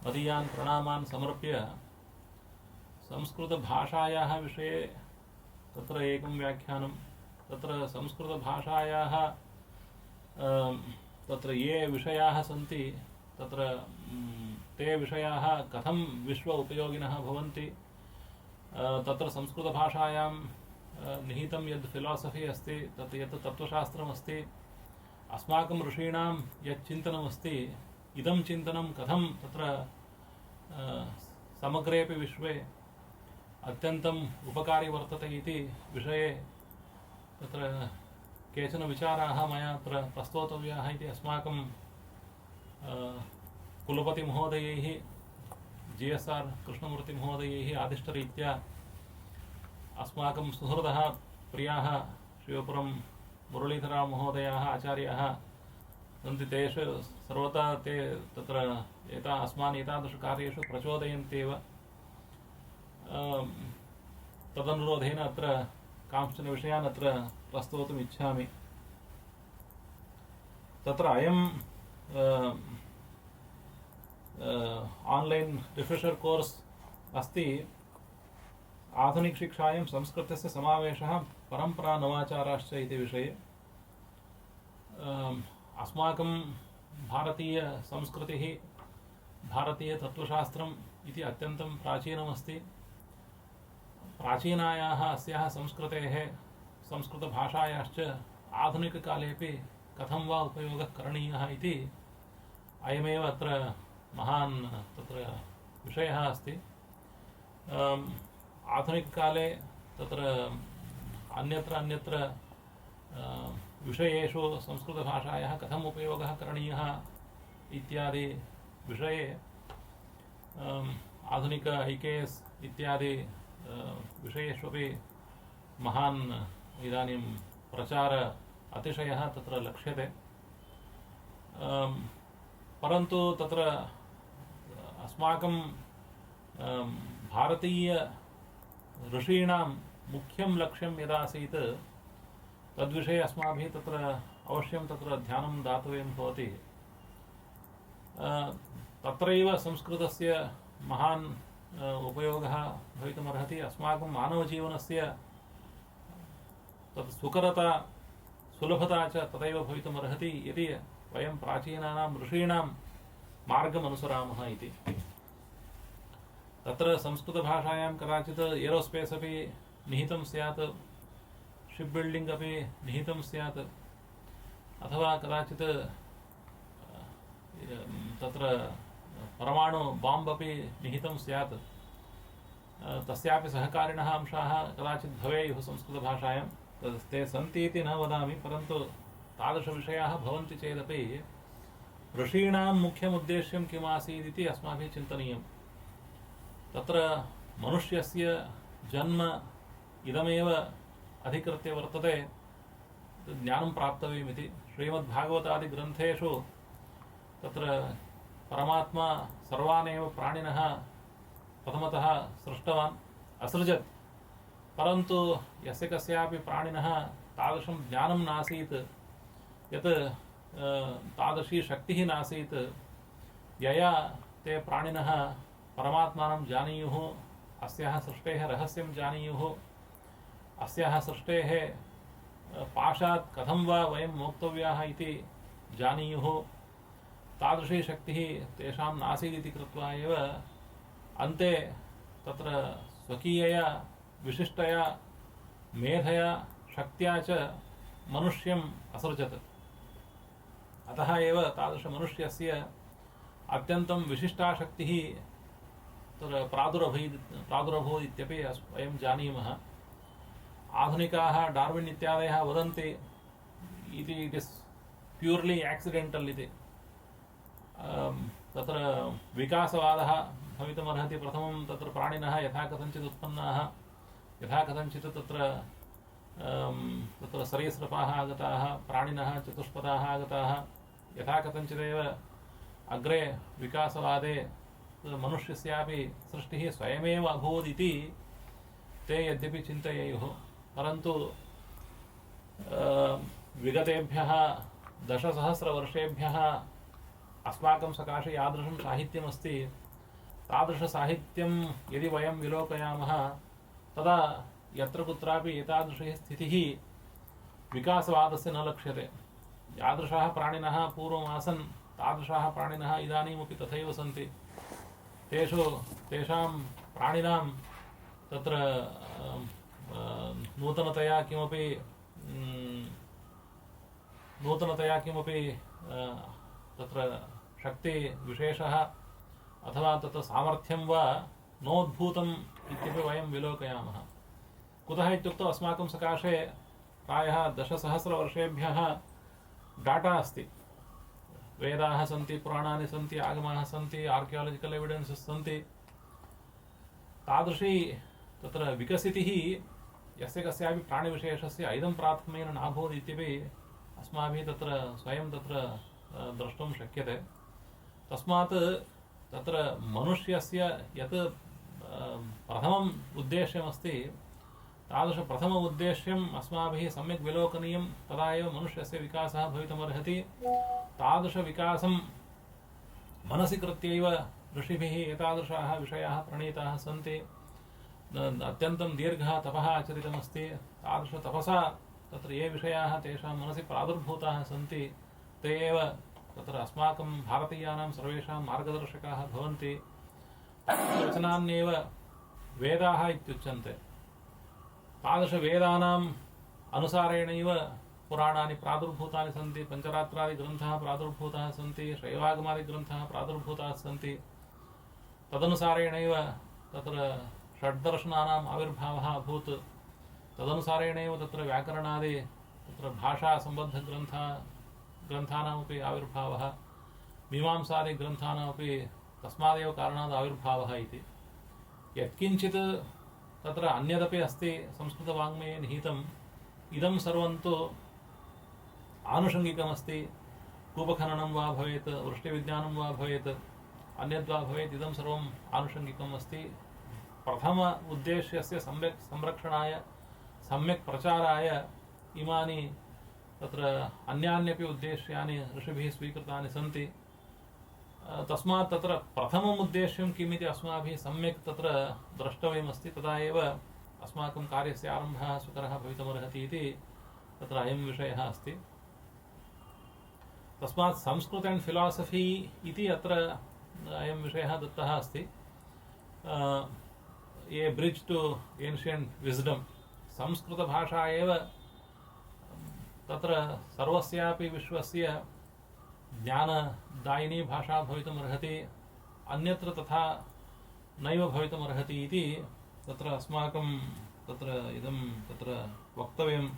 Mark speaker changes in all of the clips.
Speaker 1: मदीयान् प्रणामान् समर्प्य संस्कृतभाषायाः विषये तत्र एकं व्याख्यानं। तत्र संस्कृतभाषायाः तत्र ये विषयाः सन्ति तत्र ते विषयाः कथं विश्व उपयोगिनः भवन्ति, तत्र संस्कृतभाषायां निहितं यद् फिलासफी अस्ति, तत् यत् तत्त्वशास्त्रमस्ति, अस्माकं ऋषीणां यत् चिन्तनमस्ति, इदं चिन्तनं कथं तत्र समग्रेपि विश्वे अत्यन्तम् उपकारी वर्तते इति विषये तत्र केचन विचाराः मया अत्र प्रस्तोतव्याः इति अस्माकं कुलपतिमहोदयैः GSR कृष्णमूर्तिमहोदयैः आदिष्टरीत्या अस्माकं सुहृदः प्रियाः शिवपुरं मुरलीधरराव महोदयाः आचार्याः सन्ति। तेषु सर्वदा ते तत्र अस्मान् एतादृशकार्येषु प्रचोदयन्त्येव। तदनुरोधेन अत्र कांश्चन विषयान् अत्र प्रस्तोतुम् इच्छामि। तत्र अयं ऑनलाइन रिफ्रेशर कोर्स अस्ति आधुनिकशिक्षायां संस्कृतस्य समावेशः परम्परा नवाचाराश्च इति विषये। अस्माकं भारतीय संस्कृतिः भारतीय तत्त्वशास्त्रम् इति अत्यन्तं प्राचीनमस्ति। प्राचीनायाः अस्याः संस्कृतेः संस्कृतभाषायाश्च आधुनिककालेपि कथं वा उपयोगः करणीयः इति अयमेव अत्र महान् तत्र विषयः अस्ति। आधुनिककाले तत्र अन्यत्र विषयेषु संस्कृतभाषायाः कथम् उपयोगः करणीयः इत्यादि विषये आधुनिक IKS इत्यादि विषयेष्वपि महान् इदानीं प्रचार अतिशयः तत्र लक्ष्यते। परन्तु तत्र अस्माकं भारतीय ऋषीणां मुख्यं लक्ष्यं यदासीत् तद्विषये अस्माभिः तत्र अवश्यं तत्र ध्यानं दातव्यं भवति। तत्रैव संस्कृतस्य महान् उपयोगः भवितुमर्हति। अस्माकं मानवजीवनस्य तत् सुकरता सुलभता च तदैव भवितुमर्हति यदि वयं प्राचीनानां ऋषीणां मार्गम् अनुसरामः इति। तत्र संस्कृतभाषायां कदाचित् एरोस्पेस् अपि निहितं स्यात्, शिप् बिल्डिङ्ग् अपि निहितं स्यात्, अथवा कदाचित् तत्र परमाणु बाम्ब् अपि निहितं स्यात्। तस्यापि सहकारिणः अंशाः कदाचित् भवेयुः संस्कृतभाषायां। ते सन्ति इति न वदामि, परन्तु तादृशविषयाः भवन्ति चेदपि ऋषीणां मुख्यमुद्देश्यं किम् आसीत् इति अस्माभिः चिन्तनीयम्। तत्र मनुष्यस्य जन्म इदमेव अधिकृत्य वर्तते, ज्ञानं प्राप्तव्यमिति। श्रीमद्भागवतादिग्रन्थेषु तत्र परमात्मा सर्वानेव प्राणिनः प्रथमतः सृष्टवान्, असृजत्। परन्तु यस्य कस्यापि प्राणिनः तादृशं ज्ञानं नासीत्, यत् तादृशी शक्तिः नासीत् यया ते प्राणिनः परमात्मानं जानीयुः, अस्याः सृष्टेः रहस्यं जानीयुः, अस्याः सृष्टेः पाशात् कथं वा वयं मोक्तव्याः इति जानीयुः। तादृशी शक्तिः तेषां नासीदिति कृत्वा एव अन्ते तत्र स्वकीयया विशिष्टया मेधया शक्त्या च मनुष्यम् असृजत्। अतः एव तादृशमनुष्यस्य अत्यन्तं विशिष्टा शक्तिः तत्र प्रादुरभूत् इत्यपि वयं जानीमः। आधुनिकाः डार्विन् इत्यादयः वदन्ति इट् इस् प्यूर्लि एक्सिडेण्टल् इति। तत्र विकासवादः भवितुमर्हति। प्रथमं तत्र प्राणिनः यथा कथञ्चित् उत्पन्नाः, यथा कथञ्चित् तत्र सरीसृपाः आगताः, प्राणिनः चतुष्पदाः आगताः, यथा कथञ्चिदेव अग्रे विकासवादे मनुष्यस्यापि सृष्टिः स्वयमेव अभूत् इति ते यद्यपि चिन्तयेयुः, परन्तु विगतेभ्यः दशसहस्रवर्षेभ्यः अस्माकं सकाशे यादृशं साहित्यमस्ति तादृशसाहित्यं यदि वयं विलोकयामः तदा यत्र कुत्रापि एतादृशी स्थितिः विकासवादस्य न लक्ष्यते। यादृशाः प्राणिनः पूर्वम् आसन् तादृशाः प्राणिनः इदानीमपि तथैव सन्ति। तेषां प्राणिनां तत्र नूतनतया किमपि तत्र शक्तिविशेषः अथवा तत्र सामर्थ्यं वा नोद्भूतम् इत्यपि वयं विलोकयामः। कुतः इत्युक्तौ अस्माकं सकाशे प्रायः 10,000 वर्षेभ्यः डाटा अस्ति। वेदाः सन्ति, पुराणानि सन्ति, आगमाः सन्ति, आर्कियालजिकल् एविडेन्सेस् सन्ति। तादृशी तत्र विकसितिः यस्य कस्यापि प्राणिविशेषस्य इदं प्राथम्येन नाभूत् इत्यपि अस्माभिः तत्र स्वयं तत्र द्रष्टुं शक्यते। तस्मात् तत्र मनुष्यस्य यत् प्रथमम् उद्देश्यमस्ति तादृशप्रथम उद्देश्यम् अस्माभिः सम्यक् विलोकनीयं, तदा एव मनुष्यस्य विकासः भवितुमर्हति। तादृशविकासं मनसि कृत्यैव ऋषिभिः एतादृशाः विषयाः प्रणीताः सन्ति। अत्यन्तं दीर्घः तपः आचरितमस्ति। तादृशतपसा तत्र ये विषयाः तेषां मनसि प्रादुर्भूताः सन्ति ते एव तत्र अस्माकं भारतीयानां सर्वेषां मार्गदर्शकाः भवन्ति। वचनान्येव वेदाः इत्युच्यन्ते। तादृशवेदानाम् अनुसारेणैव पुराणानि प्रादुर्भूतानि सन्ति, पञ्चरात्रादिग्रन्थाः प्रादुर्भूताः सन्ति, शैवागमादिग्रन्थाः प्रादुर्भूताः सन्ति। तदनुसारेणैव तत्र षड्दर्शनानाम् आविर्भावः अभूत्। तदनुसारेणैव तत्र व्याकरणादि तत्र भाषासम्बद्धग्रन्थानामपि आविर्भावः, मीमांसादिग्रन्थानामपि तस्मादेव कारणात् आविर्भावः इति। यत्किञ्चित् तत्र अन्यदपि अस्ति संस्कृतवाङ्मये निहितम्, इदं सर्वं तु आनुषङ्गिकमस्ति। कूपखननं वा भवेत्, वृष्टिविज्ञानं वा भवेत्, अन्यद्वा भवेत्, इदं सर्वम् आनुषङ्गिकम् अस्ति। प्रथम उद्देश्यस्य सम्यक् संरक्षणाय, सम्यक् प्रचाराय इमानि तत्र अन्यान्यपि उद्देश्यानि ऋषिभिः स्वीकृतानि सन्ति। तस्मात् तत्र प्रथमम् उद्देश्यं किम् इति अस्माभिः सम्यक् तत्र द्रष्टव्यमस्ति। तदा एव अस्माकं कार्यस्य आरम्भः सुकरः भवितुमर्हति इति तत्र अयं विषयः अस्ति। तस्मात् संस्कृत एंड फिलासफी इति अत्र अयं विषयः दत्तः अस्ति। ए ब्रिड्ज टू एन्शियंट विज्डम। संस्कृतभाषा एव तत्र सर्वस्यापि विश्वस्य ज्ञानदायिनी भाषा भवितुमर्हति, अन्यत्र तथा नैव भवितुमर्हति इति तत्र अस्माकं तत्र इदं तत्र वक्तव्यम्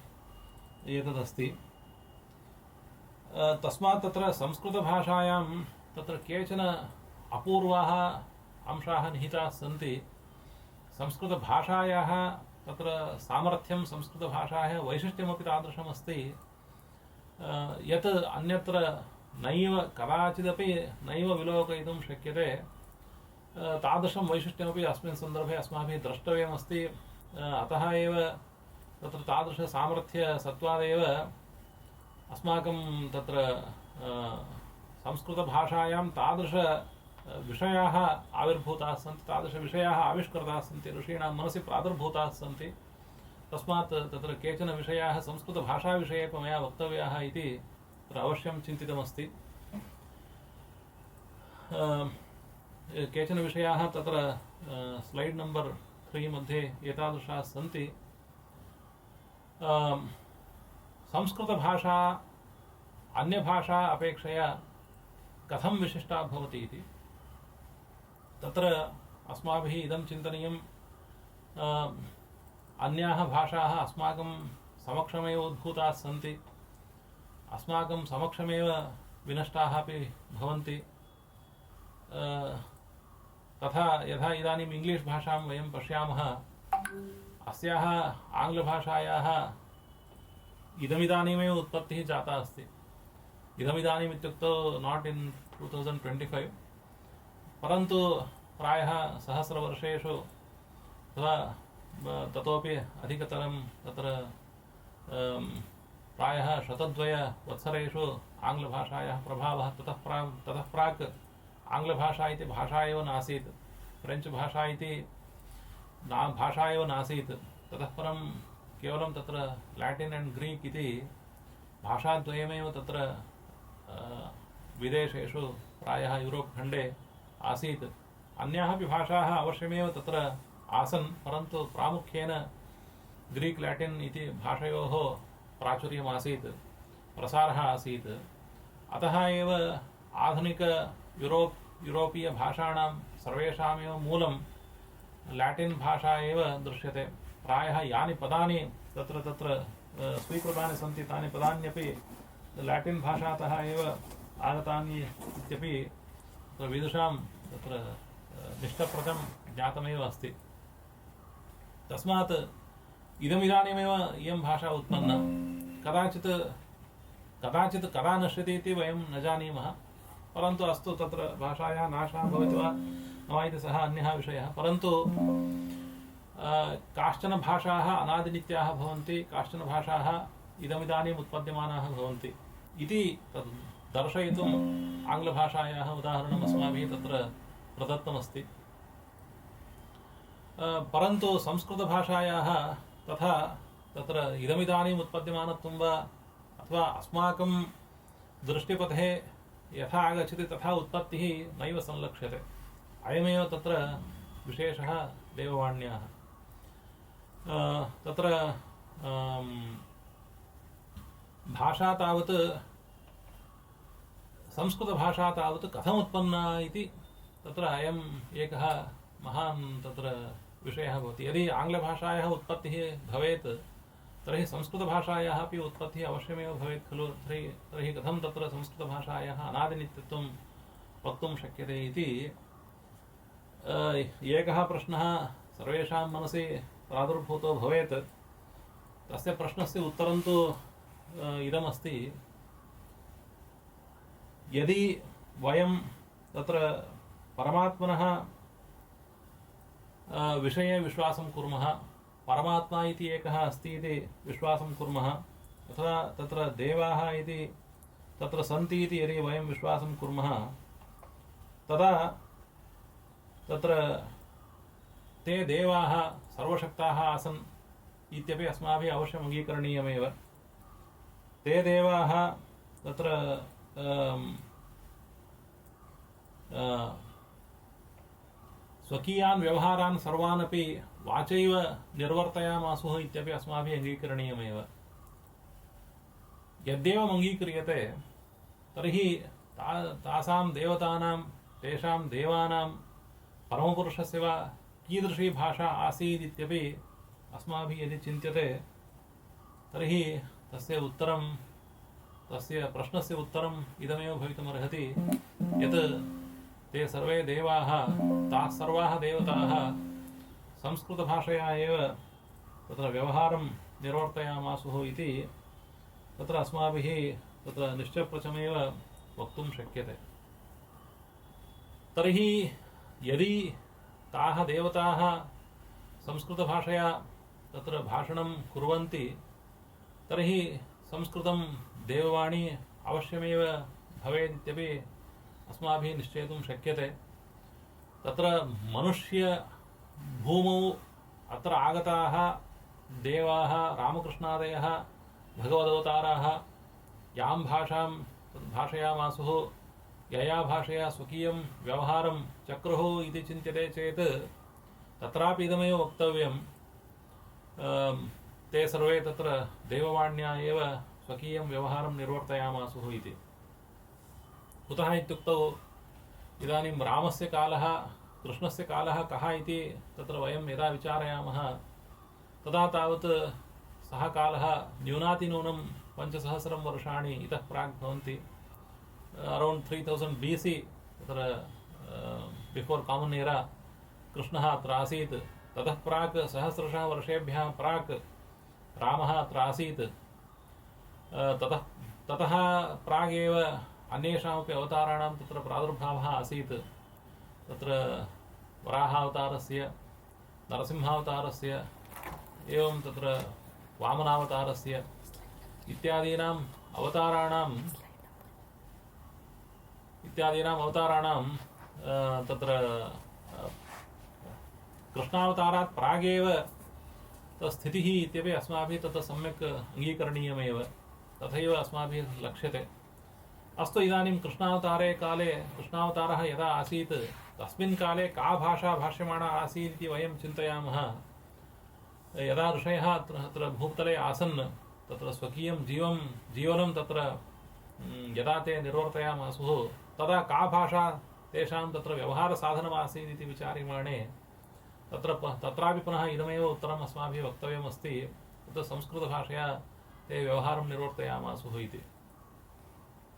Speaker 1: एतदस्ति। तस्मात् तत्र संस्कृतभाषायां तत्र केचन अपूर्वाः अंशाः निहिताः सन्ति। संस्कृतभाषायाः तत्र सामर्थ्यं, संस्कृतभाषायाः वैशिष्ट्यमपि तादृशमस्ति यत् अन्यत्र नैव कदाचिदपि नैव विलोकयितुं शक्यते। तादृशं वैशिष्ट्यमपि अस्मिन् सन्दर्भे अस्माभिः द्रष्टव्यमस्ति। अतः एव तत्र तादृशसामर्थ्यसत्त्वादेव अस्माकं तत्र संस्कृतभाषायां तादृशविषयाः आविर्भूताः सन्ति, तादृशविषयाः आविष्कृताः सन्ति, ऋषीणां मनसि प्रादुर्भूताः सन्ति। तस्मात् तत्र केचन विषयाः संस्कृतभाषाविषये मया वक्तव्याः इति तत्र अवश्यं चिन्तितमस्ति। केचन विषयाः तत्र स्लैड् नम्बर् 3 मध्ये एतादृशाः सन्ति। संस्कृतभाषा अन्यभाषा अपेक्षया कथं विशिष्टा भवति इति तत्र अस्माभिः इदं चिन्तनीयं। अन्याः भाषाः अस्माकं समक्षमेव उद्भूताः सन्ति, अस्माकं समक्षमेव विनष्टाः अपि भवन्ति। तथा यथा इदानीम् इंग्लिश् भाषां वयं पश्यामः, अस्याः आङ्ग्लभाषायाः इदमिदानीमेव उत्पत्तिः जाता अस्ति। इदमिदानीम् इत्युक्तौ नाट् इन् 2025, परन्तु प्रायः सहस्रवर्षेषु अथवा ततोपि अधिकतरं तत्र प्रायः 102 वत्सरेषु आङ्ग्लभाषायाः प्रभावः ततः प्राक् आङ्ग्लभाषा इति भाषा एव नासीत्। फ्रेञ्च् भाषा इति भाषा एव नासीत्। ततः परं केवलं तत्र लाटिन् एण्ड् ग्रीक् इति भाषाद्वयमेव तत्र विदेशेषु प्रायः यूरोप् खण्डे आसीत्। अन्याः अपि भाषाः अवश्यमेव तत्र आसन्, परन्तु प्रामुख्येन ग्रीक् लाटिन् इति भाषयोः प्राचुर्यम् आसीत्, प्रसारः आसीत्। अतः एव आधुनिक यूरोपीय भाषाणां सर्वेषामेव मूलं लाटिन् भाषा एव दृश्यते। प्रायः यानि पदानि तत्र स्वीकृतानि सन्ति तानि पदान्यपि लाटिन् भाषातः एव आगतानि इत्यपि विदुषां तत्र निष्ठप्रचं ज्ञातमेव अस्ति। तस्मात् इदमिदानीमेव इयं भाषा उत्पन्ना। कदाचित् कदा नश्यति इति वयं न जानीमः, परन्तु अस्तु, तत्र भाषायाः नाशः भवति वा न वा इति सः अन्यः विषयः। परन्तु काश्चन भाषाः अनादिनित्याः भवन्ति, काश्चन भाषाः इदमिदानीम् उत्पद्यमानाः भवन्ति इति तद् दर्शयितुम् आङ्ग्लभाषायाः उदाहरणम् अस्माभिः तत्र प्रदत्तमस्ति। परन्तु संस्कृतभाषायाः तथा तत्र इदमिदानीम् उत्पद्यमानत्वं वा अथवा अस्माकं दृष्टिपथे यथा आगच्छति तथा उत्पत्तिः नैव संलक्ष्यते। अयमेव तत्र विशेषः देववाण्याः। तत्र भाषा तावत्, संस्कृतभाषा तावत् कथमुत्पन्ना इति तत्र अयम् एकः महान् तत्र विषयः भवति। यदि आङ्ग्लभाषायाः उत्पत्तिः भवेत् तर्हि संस्कृतभाषायाः अपि उत्पत्तिः अवश्यमेव भवेत् खलु। तर्हि कथं तत्र संस्कृतभाषायाः अनादिनित्यत्वं वक्तुं शक्यते इति एकः प्रश्नः सर्वेषां मनसि प्रादुर्भूतो भवेत्। तस्य प्रश्नस्य उत्तरं तु इदमस्ति, यदि वयं तत्र परमात्मनः विषये विश्वासं कुर्मः, परमात्मा इति एकः अस्ति इति विश्वासं कुर्मः, अथवा तत्र देवाः इति तत्र सन्ति इति यदि वयं विश्वासं कुर्मः, तदा तत्र ते देवाः सर्वशक्ताः आसन् इत्यपि अस्माभिः अवश्यम् अङ्गीकरणीयमेव। ते देवाः तत्र स्वकीयान् व्यवहारान् सर्वान् अपि वाचैव निर्वर्तयामासुः इत्यपि अस्माभिः अङ्गीकरणीयमेव। यद्येवम् अङ्गीक्रियते तर्हि तासां देवतानां, तेषां देवानां, परमपुरुषस्य वा कीदृशी भाषा आसीत् इत्यपि अस्माभिः यदि चिन्त्यते तर्हि तस्य उत्तरं, तस्य प्रश्नस्य उत्तरम् इदमेव भवितुमर्हति यत् ते सर्वे देवाः, ताः सर्वाः देवताः संस्कृतभाषया एव तत्र व्यवहारं निर्वर्तयामासुः इति तत्र अस्माभिः तत्र निश्चयप्रचमेव वक्तुं शक्यते। तर्हि यदि ताः देवताः संस्कृतभाषया तत्र भाषणं कुर्वन्ति तर्हि संस्कृतं देववाणी अवश्यमेव भवेदित्यपि अस्माभिः निश्चयितुं शक्यते। तत्र मनुष्यभूमौ अत्र आगताः देवाः, रामकृष्णादयः भगवदवताराः यां भाषां भाषयामासुः, यया भाषया स्वकीयं व्यवहारं चक्रुः इति चिन्त्यते चेत् तत्रापि इदमेव वक्तव्यं, ते सर्वे तत्र देववाण्या एव स्वकीयं व्यवहारं निर्वर्तयामासुः इति। कुतः इत्युक्तौ इदानीं रामस्य कालः, कृष्णस्य कालः कः इति तत्र वयं यदा विचारयामः तदा तावत् सः कालः न्यूनातिन्यूनं 5000 वर्षाणि इतः प्राक् भवन्ति। अरौण्ड् 3000 BC तत्र बिफोर् कामन् एरा कृष्णः अत्र आसीत्। ततः प्राक् सहस्रशः वर्षेभ्यः प्राक् रामः अत्र आसीत्। ततः प्रागेव अन्येषामपि अवताराणां तत्र प्रादुर्भावः आसीत्। तत्र वराहावतारस्य, नरसिंहावतारस्य, एवं तत्र वामनावतारस्य इत्यादीनाम् अवताराणां तत्र कृष्णावतारात् प्रागेव तत्स्थितिः इत्यपि अस्माभिः तत् सम्यक् अङ्गीकरणीयमेव, तथैव अस्माभिः लक्ष्यते। अस्तु, इदानीं कृष्णावतारे काले कृष्णावतारः यदा आसीत् तस्मिन् काले का भाषा भाष्यमाणा आसीत् इति वयं चिन्तयामः। यदा ऋषयः अत्र भूतले आसन्, तत्र स्वकीयं जीवनं तत्र यदा ते निर्वर्तयामासुः, तदा का भाषा तेषां तत्र व्यवहारसाधनमासीत् इति विचार्यमाणे तत्रापि पुनः इदमेव उत्तरम् अस्माभिः वक्तव्यमस्ति, तत्र संस्कृतभाषया ते व्यवहारं निर्वर्तयामासुः इति।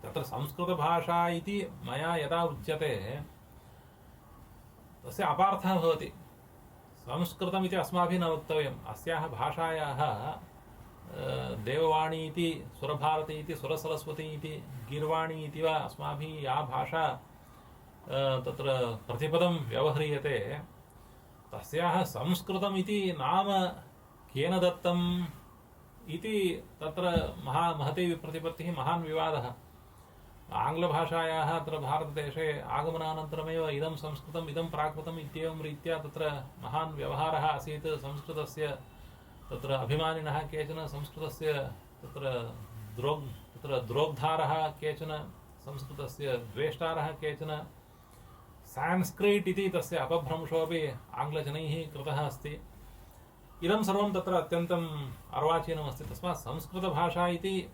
Speaker 1: तत्र संस्कृतभाषा इति मया यदा उच्यते तस्य अपार्थः भवति। संस्कृतमिति अस्माभिः न वक्तव्यम्। अस्याः भाषायाः देववाणी इति, सुरभारती इति, सुरसरस्वती इति, गीर्वाणी इति वा अस्माभिः या भाषा तत्र प्रतिपदं व्यवह्रियते, तस्याः संस्कृतम् इति नाम केन दत्तम् इति तत्र महती विप्रतिपत्तिः, महान् विवादः। आङ्ग्लभाषायाः अत्र भारतदेशे आगमनानन्तरमेव इदं संस्कृतम्, इदं प्राकृतम् इत्येवं रीत्या तत्र महान् व्यवहारः आसीत्। संस्कृतस्य तत्र अभिमानिनः केचन, संस्कृतस्य तत्र द्रोग्धारः केचन, संस्कृतस्य द्वेष्टारः केचन, संस्कृत इति तस्य अपभ्रंशोऽपि आङ्ग्लजनैः कृतः अस्ति। इदं सर्वं तत्र अत्यन्तम् अर्वाचीनमस्ति। तस्मात् संस्कृतभाषा इति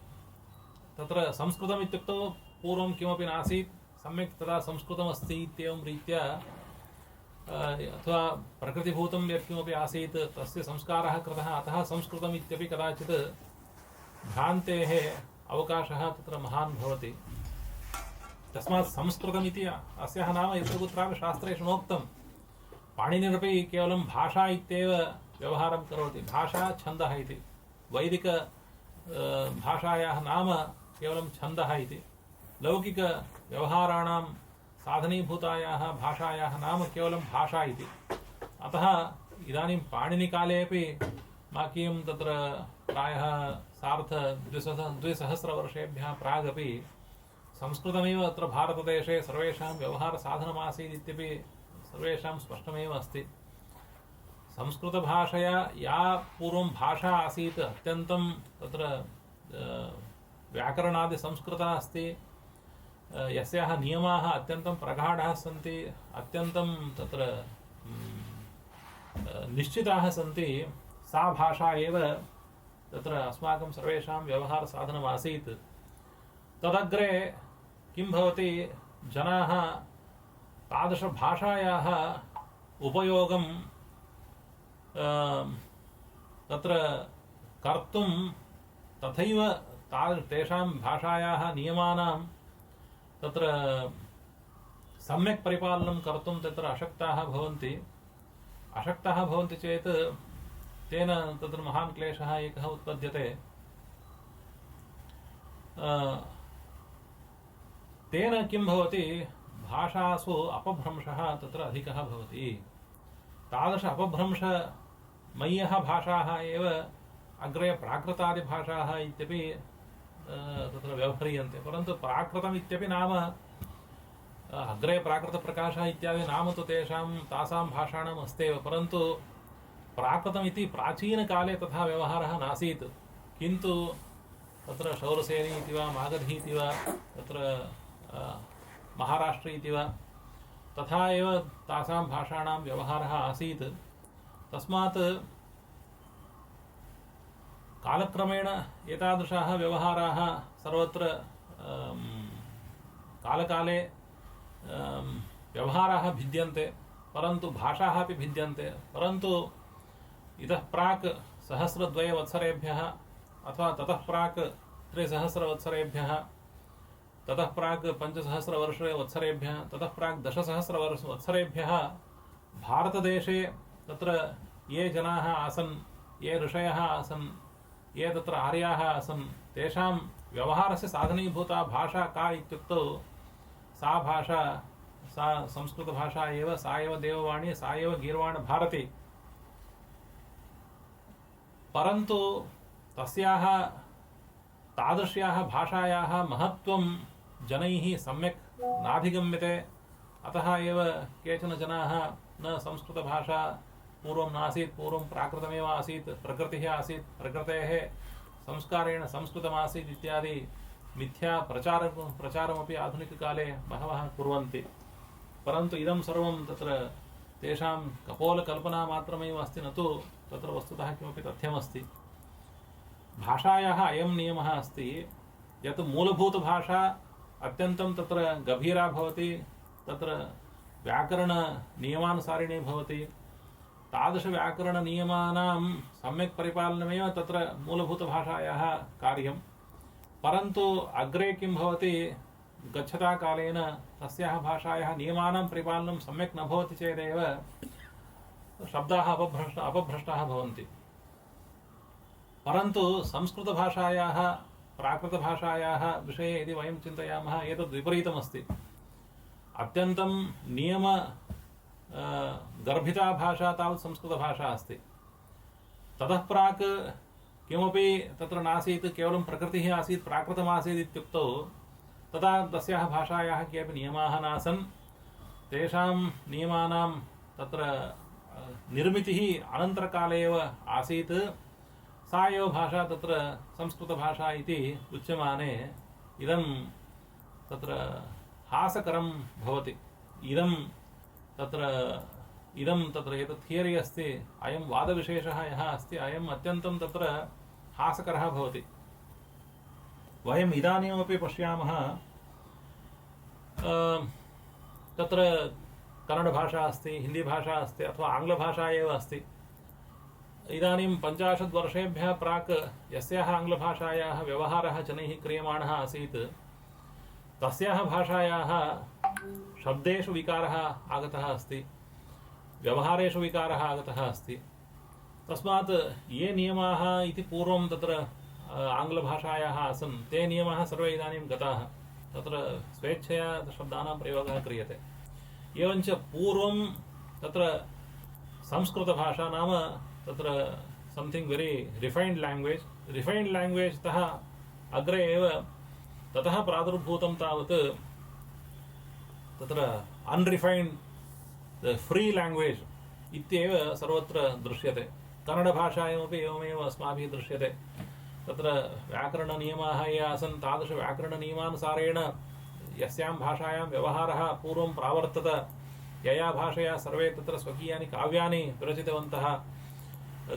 Speaker 1: तत्र संस्कृतम् इत्युक्तौ पूर्वं किमपि नासीत्, सम्यक् तदा संस्कृतमस्ति इत्येवं रीत्या, अथवा प्रकृतिभूतं यत्किमपि आसीत् तस्य संस्कारः कृतः, अतः संस्कृतम् इत्यपि कदाचित् भ्रान्तेः अवकाशः तत्र महान् भवति। तस्मात् संस्कृतमिति अस्याः नाम यत्र कुत्रापि शास्त्रेषु नोक्तं। पाणिनिरपि केवलं भाषा इत्येव व्यवहारं करोति। भाषा छन्दः इति, वैदिक भाषायाः नाम केवलं छन्दः इति, लौकिकव्यवहाराणां साधनीभूतायाः भाषायाः नाम केवलं भाषा इति। अतः इदानीं पाणिनिकालेपि माकीयं तत्र प्रायः सार्ध-द्विसहस्रवर्षेभ्यः प्रागपि संस्कृतमेव अत्र भारतदेशे सर्वेषां व्यवहारसाधनमासीत् इत्यपि सर्वेषां स्पष्टमेव अस्ति। संस्कृतभाषया या पूर्वं भाषा आसीत् अत्यन्तं तत्र व्याकरणादिसंस्कृता अस्ति, यस्याः नियमाः अत्यन्तं प्रगाढाः सन्ति, अत्यन्तं तत्र निश्चिताः सन्ति, सा भाषा एव तत्र अस्माकं सर्वेषां व्यवहारसाधनमासीत्। तदग्रे किं भवति, जनाः तादृशभाषायाः उपयोगं तत्र कर्तुं, तथैव तेषां भाषायाः नियमानां तत्र सम्यक् परिपालनं कर्तुं तत्र अशक्ताः भवन्ति। अशक्ताः भवन्ति चेत् तेन तत्र महान् क्लेशः एकः उत्पद्यते। तेन किं भवति, भाषासु अपभ्रंशः तत्र अधिकः भवति। तादृश अपभ्रंशमय्यः भाषाः एव अग्रे प्राकृतादिभाषाः इत्यपि तत्र व्यवह्रियन्ते। परन्तु प्राकृतम् इत्यपि नाम, अग्रे प्राकृतप्रकाशः इत्यादि नाम तु तासां भाषाणाम् अस्त्येव, परन्तु प्राकृतमिति प्राचीनकाले तथा व्यवहारः नासीत्। किन्तु तत्र शौरसेनी इति वा, मागधी इति वा, तत्र महाराष्ट्री इति वा, तथा एव तासां भाषाणां व्यवहारः आसीत्। तस्मात् कालक्रमेण एतादृशाः व्यवहाराः सर्वत्र कालकाले व्यवहाराः भिद्यन्ते, परन्तु भाषाः अपि भिद्यन्ते। परन्तु इतः प्राक् 1002 वत्सरेभ्यः, अथवा ततः प्राक् 3000 वत्सरेभ्यः, ततः प्राक् 5000 वत्सरेभ्यः, ततः प्राक् 10,000 वत्सरेभ्यः भारतदेशे तत्र ये जनाः आसन्, ये ऋषयः आसन्, ये तत्र आर्याः आसन्, तेषां व्यवहारस्य साधनीभूता भाषा का इत्युक्तौ सा भाषा, सा संस्कृतभाषा एव, सा एव देववाणी, सा एव गीर्वाणभारती। परन्तु तस्याः तादृश्याः भाषायाः महत्त्वं जनैः सम्यक् नाधिगम्यते। अतः एव केचन जनाः न संस्कृतभाषा पूर्वं नासीत्, पूर्वं प्राकृतमेव आसीत्, प्रकृतिः आसीत्, प्रकृतेः संस्कारेण संस्कृतमासीत् इत्यादि मिथ्या प्रचारमपि आधुनिककाले बहवः कुर्वन्ति। परन्तु इदं सर्वं तत्र तेषां कपोलकल्पनामात्रमेव अस्ति, न तु तत्र वस्तुतः किमपि तथ्यमस्ति। भाषायाः अयं नियमः अस्ति यत् मूलभूतभाषा अत्यन्तं तत्र गभीरा भवति, तत्र व्याकरणनियमानुसारिणी भवति। तादृशव्याकरणनियमानां सम्यक् परिपालनमेव तत्र मूलभूतभाषायाः कार्यं। परन्तु अग्रे किं भवति, गच्छता कालेन तस्याः भाषायाः नियमानां परिपालनं सम्यक् न भवति चेदेव शब्दाः अपभ्रष्टाः भवन्ति। परन्तु संस्कृतभाषायाः प्राकृतभाषायाः विषये यदि वयं चिन्तयामः, एतद् विपरीतमस्ति। अत्यन्तं नियम गर्भिता भाषा तावत् संस्कृतभाषा अस्ति। ततः प्राक् किमपि तत्र नासीत्, केवलं प्रकृतिः आसीत्, प्राकृतमासीत् इत्युक्तौ तदा तस्याः भाषायाः केऽपि नियमाः नासन्। तेषां नियमानां तत्र निर्मितिः अनन्तरकाले एव आसीत्। सा एव भाषा तत्र संस्कृतभाषा इति उच्यमाने इदं तत्र हासकरं भवति। इदं तत्र एतत् थियरी अस्ति, अयं वादविशेषः यः अस्ति, अयम् अत्यन्तं तत्र हासकरः भवति। वयम् इदानीमपि पश्यामः, तत्र कन्नडभाषा अस्ति, हिन्दीभाषा अस्ति, अथवा आङ्ग्लभाषा एव अस्ति। इदानीं 50 वर्षेभ्यः प्राक् यस्याः आङ्ग्लभाषायाः व्यवहारः जनैः क्रियमाणः आसीत्, तस्याः भाषायाः शब्देषु विकारः आगतः अस्ति, व्यवहारेषु विकारः आगतः अस्ति। तस्मात् ये नियमाः इति पूर्वं तत्र आङ्ग्लभाषायाः आसन्, ते नियमाः सर्वे इदानीं गताः। तत्र स्वेच्छया शब्दानां प्रयोगः क्रियते। एवञ्च पूर्वं तत्र संस्कृतभाषा नाम तत्र समथिङ्ग् वेरी रिफैन्ड् लैंग्वेज तः अग्रे एव ततः प्रादुर्भूतं तावत् तत्र अनरिफैन्ड् फ्री लैंग्वेज इत्येव सर्वत्र दृश्यते। कन्नडभाषायामपि एवमेव अस्माभिः दृश्यते। तत्र व्याकरणनियमाः ये आसन्, तादृशव्याकरणनियमानुसारेण यस्यां भाषायां व्यवहारः पूर्वं प्रावर्तत, यया भाषया सर्वे तत्र स्वकीयानि काव्यानि विरचितवन्तः,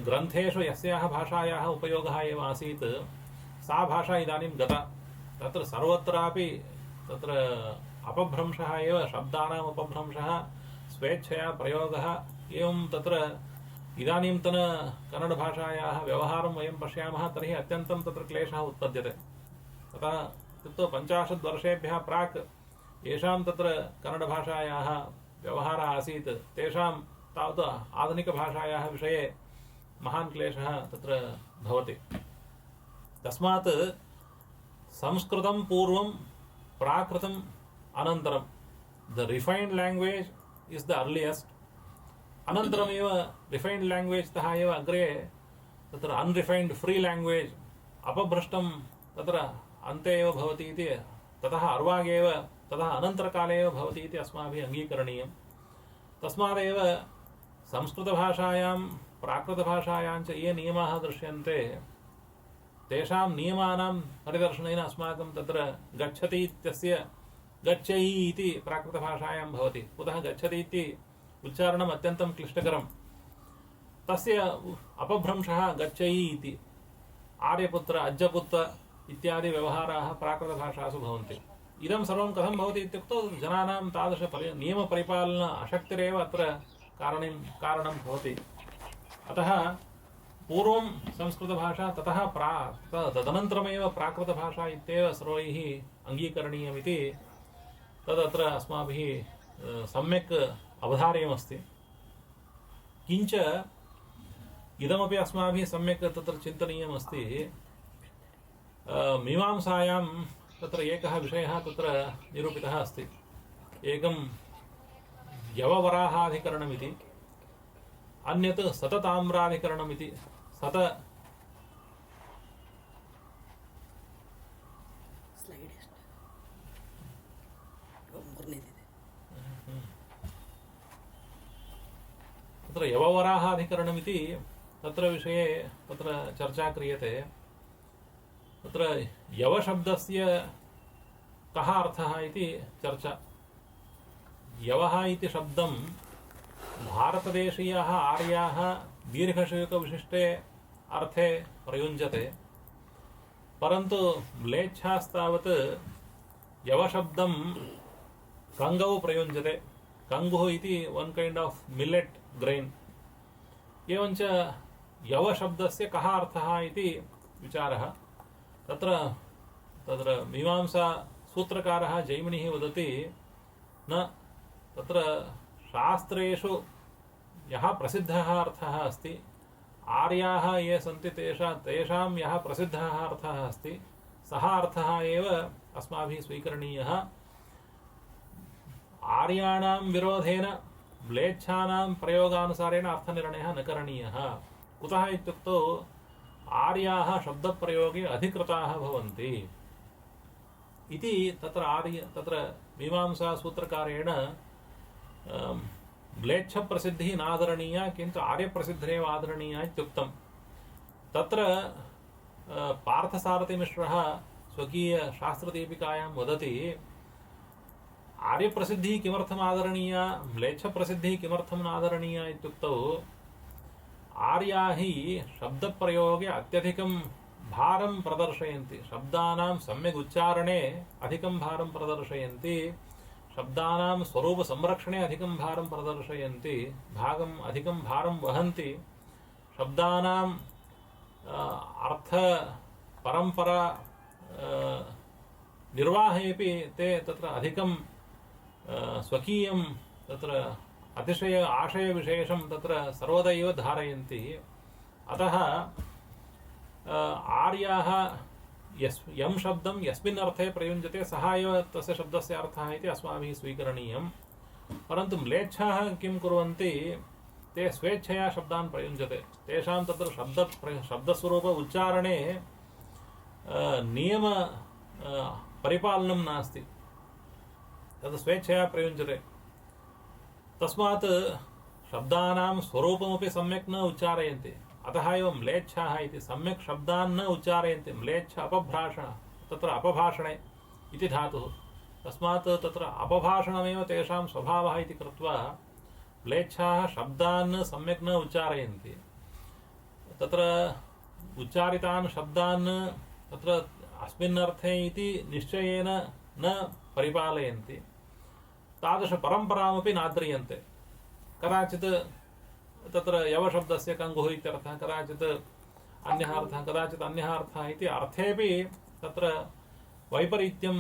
Speaker 1: ग्रन्थेषु यस्याः भाषायाः उपयोगः एव आसीत्, सा भाषा इदानीं गता। तत्र सर्वत्रापि तत्र अपभ्रंशः एव, शब्दानाम् अपभ्रंशः, स्वेच्छया प्रयोगः। एवं तत्र इदानीन्तन कन्नडभाषायाः व्यवहारं वयं पश्यामः तर्हि अत्यन्तं तत्र क्लेशः उत्पद्यते। तथा इत्युक्तौ 50 वर्षेभ्यः प्राक् येषां तत्र कन्नडभाषायाः व्यवहारः आसीत्, तेषां तावत् आधुनिकभाषायाः विषये महान् क्लेशः तत्र भवति। तस्मात् संस्कृतं पूर्वं, प्राकृतम् अनन्तरं। The refined language is the earliest. अनन्तरमेव रिफैन्ड लैंग्वेज तः एव अग्रे तत्र अनरिफैन्ड फ्री लैंग्वेज अपभ्रष्टं तत्र अन्ते एव भवति इति, ततः अर्वागेव ततः अनन्तरकाले एव भवति इति अस्माभिः अङ्गीकरणीयं। तस्मादेव संस्कृतभाषायां प्राकृतभाषायां च ये नियमाः दृश्यन्ते, तेषां नियमानां परिदर्शनेन अस्माकं तत्र गच्छति इत्यस्य गच्छै इति प्राकृतभाषायां भवति। कुतः गच्छति इति उच्चारणम् अत्यन्तं क्लिष्टकरं। तस्य अपभ्रंशः गच्छै इति। आर्यपुत्र, अज्जपुत्र इत्यादि व्यवहाराः प्राकृतभाषासु भवन्ति। इदं सर्वं कथं भवति इत्युक्तौ जनानां तादृश नियमपरिपालन अशक्तिरेव अत्र कारणं भवति। अतः पूर्वं संस्कृतभाषा, ततः तदनन्तरमेव प्राकृतभाषा इत्येव सर्वैः अङ्गीकरणीयमिति तदत्र अस्माभिः सम्यक् अवधार्यमस्ति। किञ्च इदमपि अस्माभिः सम्यक् तत्र चिन्तनीयमस्ति। मीमांसायां तत्र एकः विषयः तत्र निरूपितः अस्ति। एकं यववराहाधिकरणमिति, अन्यत् सतताम्राधिकरणमिति। तत्र यववराहाधिकरणमिति तत्र विषये तत्र चर्चा क्रियते। तत्र यवशब्दस्य कः अर्थः इति चर्चा। यवः इति शब्दं भारतदेशीयाः आर्याः दीर्घशुकविशिष्टे अर्थे प्रयुञ्जते, परन्तु म्लेच्छास्तावत् यवशब्दं कङ्गौ प्रयुञ्जते। कङ्गुः इति वन् कैण्ड् आफ् मिल्लेट् ग्रैन्। एवञ्च यवशब्दस्य कः अर्थः इति विचारः। तत्र मीमांसा सूत्रकारः जैमिनिः वदति न तत्र शास्त्रेषु यः प्रसिद्धः अर्थः अस्ति, आर्याः ये सन्ति तेषां यः प्रसिद्धः अर्थः अस्ति, सः अर्थः एव अस्माभिः स्वीकरणीयः। आर्याणां विरोधेन म्लेच्छानां प्रयोगानुसारेण अर्थनिर्णयः न करणीयः। कुतः इत्युक्तौ आर्याः शब्दप्रयोगे अधिकृताः भवन्ति इति तत्र मीमांसा सूत्रकारेण म्लेच्छप्रसिद्धिः नादरणीया, किन्तु आर्यप्रसिद्धिरेव आदरणीया इत्युक्तम्। तत्र पार्थसारथिमिश्रः स्वकीयशास्त्रदीपिकायां वदति, आर्यप्रसिद्धिः किमर्थम् आदरणीया, म्लेच्छप्रसिद्धिः किमर्थं नादरणीया इत्युक्तौ आर्या हि शब्दप्रयोगे अत्यधिकं भारं प्रदर्शयन्ति, शब्दानां सम्यक् उच्चारणे अधिकं भारं प्रदर्शयन्ति, शब्दानां स्वरूपसंरक्षणे अधिकं भारं प्रदर्शयन्ति, अधिकं भारं वहन्ति, शब्दानां अर्थपरम्परा निर्वाहेपि ते तत्र अधिकं स्वकीयं तत्र अतिशय आशयविशेषं तत्र सर्वदैव धारयन्ति। अतः आर्याः यं शब्दं यस्मिन् अर्थे प्रयुञ्जते सः एव तस्य शब्दस्य अर्थः इति अस्माभिः स्वीकरणीयं। परन्तु म्लेच्छाः किं कुर्वन्ति, ते स्वेच्छया शब्दान् प्रयुञ्जते। तेषां तत्र शब्दस्वरूप उच्चारणे नियम परिपालनं नास्ति, तद् स्वेच्छया प्रयुञ्जते। तस्मात् शब्दानां स्वरूपमपि सम्यक् न उच्चारयन्ति। अतः एव म्लेच्छाः इति, सम्यक् शब्दान् न उच्चारयन्ति। म्लेच्छ अपभ्राषण, तत्र अपभाषणे इति धातुः। तस्मात् तत्र अपभाषणमेव तेषां स्वभावः इति कृत्वा म्लेच्छाः शब्दान् सम्यक् न उच्चारयन्ति। तत्र उच्चारितान् शब्दान् तत्र अस्मिन् अर्थे इति निश्चयेन न परिपालयन्ति। तादृशपरम्परामपि नाद्रियन्ते। कदाचित् तत्र यवशब्दस्य कङ्गुः इत्यर्थः, कदाचित् अन्यः अर्थः, कदाचित् अन्यः अर्थः इति अर्थेपि तत्र वैपरीत्यं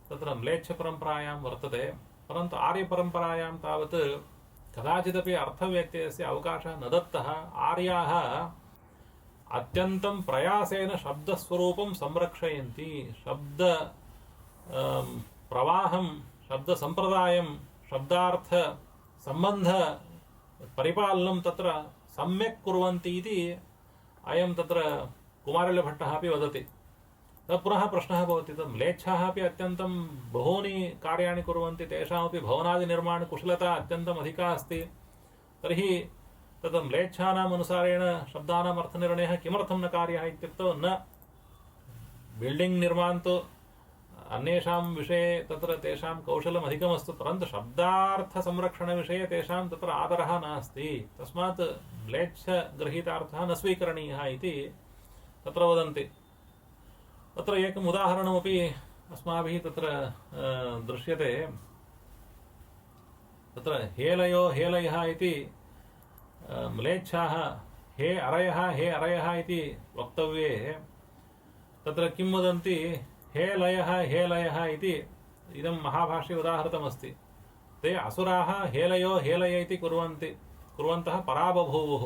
Speaker 1: तत्र म्लेच्छपरम्परायां वर्तते। परन्तु आर्यपरम्परायां तावत् कदाचिदपि अर्थव्यत्ययस्य अवकाशः न दत्तः। आर्याः अत्यन्तं प्रयासेन शब्दस्वरूपं संरक्षयन्ति, शब्द प्रवाहं, शब्दसम्प्रदायं, शब्दार्थसम्बन्ध परिपालनं तत्र सम्यक् कुर्वन्ति इति अयं तत्र कुमारिलभट्टः अपि वदति। तत् पुनः प्रश्नः भवति, तत् म्लेच्छाः अपि अत्यन्तं बहूनि कार्याणि कुर्वन्ति, तेषामपि भवनादिनिर्माणकुशलता अत्यन्तम् अधिका अस्ति। तर्हि तत् म्लेच्छानाम् अनुसारेण शब्दानाम् अर्थनिर्णयः किमर्थं न कार्यः इत्युक्तौ, न बिल्डिङ्ग् निर्मान्तु अन्येषां विषये तत्र तेषां कौशलम् अधिकमस्तु, परन्तु शब्दार्थसंरक्षणविषये तेषां तत्र आदरः नास्ति। तस्मात् म्लेच्छगृहीतार्थः न स्वीकरणीयः इति तत्र वदन्ति। तत्र एकम् उदाहरणमपि अस्माभिः तत्र दृश्यते। तत्र हेलयो हेलयः इति म्लेच्छाः हे अरयः इति वक्तव्ये तत्र किं वदन्ति, हेलयः इति इदं महाभाष्ये उदाहृतमस्ति। ते असुराः हेलयो हेलय इति कुर्वन्तः पराबभूवुः।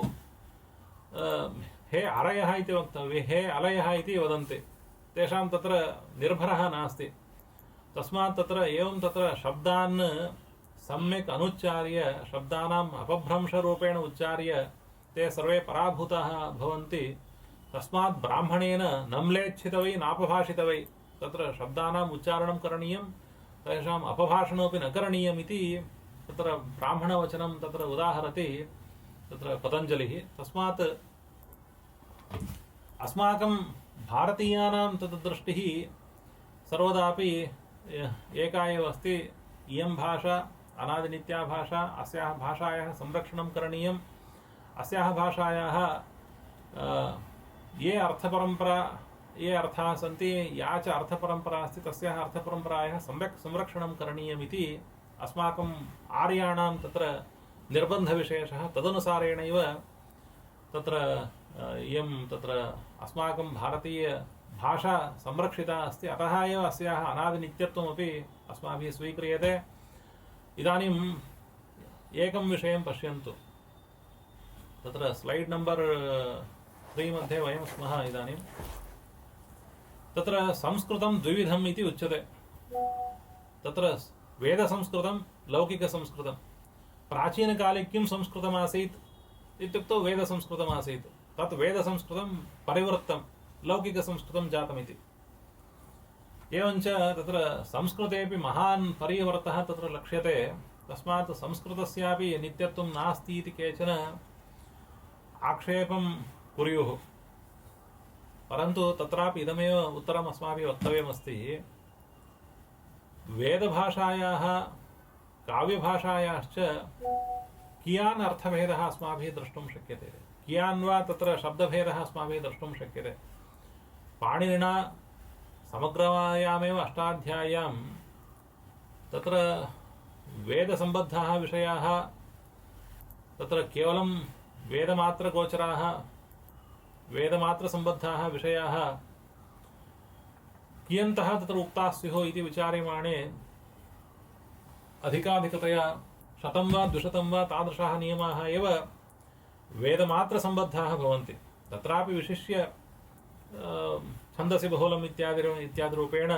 Speaker 1: हे अरयः इति वक्तव्ये, हे अलयः इति वदन्ति। तेषां तत्र निर्भरः नास्ति। तस्मात् तत्र एवं तत्र शब्दान् सम्यक् अनुच्चार्य, शब्दानाम् अपभ्रंशरूपेण उच्चार्य ते सर्वे पराभूताः भवन्ति। तस्मात् ब्राह्मणेन न म्लेच्छितवै नापभाषितवै, तत्र शब्दानाम् उच्चारणं करणीयं, तेषाम् अपभाषणमपि न करणीयम् इति तत्र ब्राह्मणवचनं तत्र उदाहरति। तत्र पतञ्जलिः। तस्मात् अस्माकं भारतीयानां तत् दृष्टिः सर्वदापि एका एव अस्ति। इयं भाषा अनादिनित्या भाषा, अस्याः भाषायाः संरक्षणं करणीयम्। अस्याः भाषायाः ये अर्थाः सन्ति, या च अर्थपरम्परा अस्ति, तस्याः अर्थपरम्परायाः सम्यक् संरक्षणं करणीयमिति अस्माकम् आर्याणां तत्र निर्बन्धविशेषः। तदनुसारेणैव तत्र इयं तत्र अस्माकं भारतीयभाषा संरक्षिता अस्ति। अतः एव अस्याः अनादिनित्यत्वमपि अस्माभिः स्वीक्रियते। इदानीम् एकं विषयं पश्यन्तु। तत्र स्लैड् नम्बर् 3 मध्ये वयं स्मः। इदानीं तत्र संस्कृतं द्विविधम् इति उच्यते। तत्र वेदसंस्कृतं, लौकिकसंस्कृतं। प्राचीनकाले किं संस्कृतमासीत् इत्युक्तौ वेदसंस्कृतमासीत्। तत् वेदसंस्कृतं परिवृत्तं लौकिकसंस्कृतं जातमिति। एवञ्च तत्र संस्कृतेपि महान् परिवर्तः तत्र लक्ष्यते। तस्मात् संस्कृतस्यापि नित्यत्वं नास्ति इति केचन आक्षेपं कुर्युः। परन्तु तत्रापि इदमेव उत्तरम् अस्माभिः वक्तव्यमस्ति। वेदभाषायाः काव्यभाषायाश्च कियान् अर्थभेदः अस्माभिः द्रष्टुं शक्यते, कियान् वा तत्र शब्दभेदः अस्माभिः द्रष्टुं शक्यते। पाणिनिना समग्रयामेव अष्टाध्याय्यां तत्र वेदसम्बद्धाः विषयाः, तत्र केवलं वेदमात्रगोचराः, वेदमात्रसम्बद्धाः विषयाः कियन्तः तत्र उक्ताः स्युः इति विचार्यमाणे अधिकाधिकतया 100 वा 200 वा तादृशाः नियमाः एव वेदमात्रसम्बद्धाः भवन्ति। तत्रापि विशिष्य छन्दसि बहुलम् इत्यादिरूपेण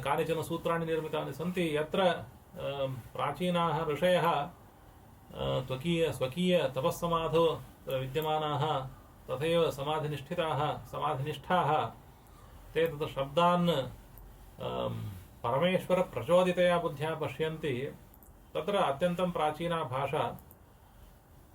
Speaker 1: कानिचन सूत्राणि निर्मितानि सन्ति, यत्र प्राचीनाः ऋषयः स्वकीय तपस्समाधौ विद्यमानाः, तथैव समाधिनिष्ठाः ते तत्र शब्दान् परमेश्वरप्रचोदितया बुद्ध्या पश्यन्ति। तत्र अत्यन्तं प्राचीना भाषा।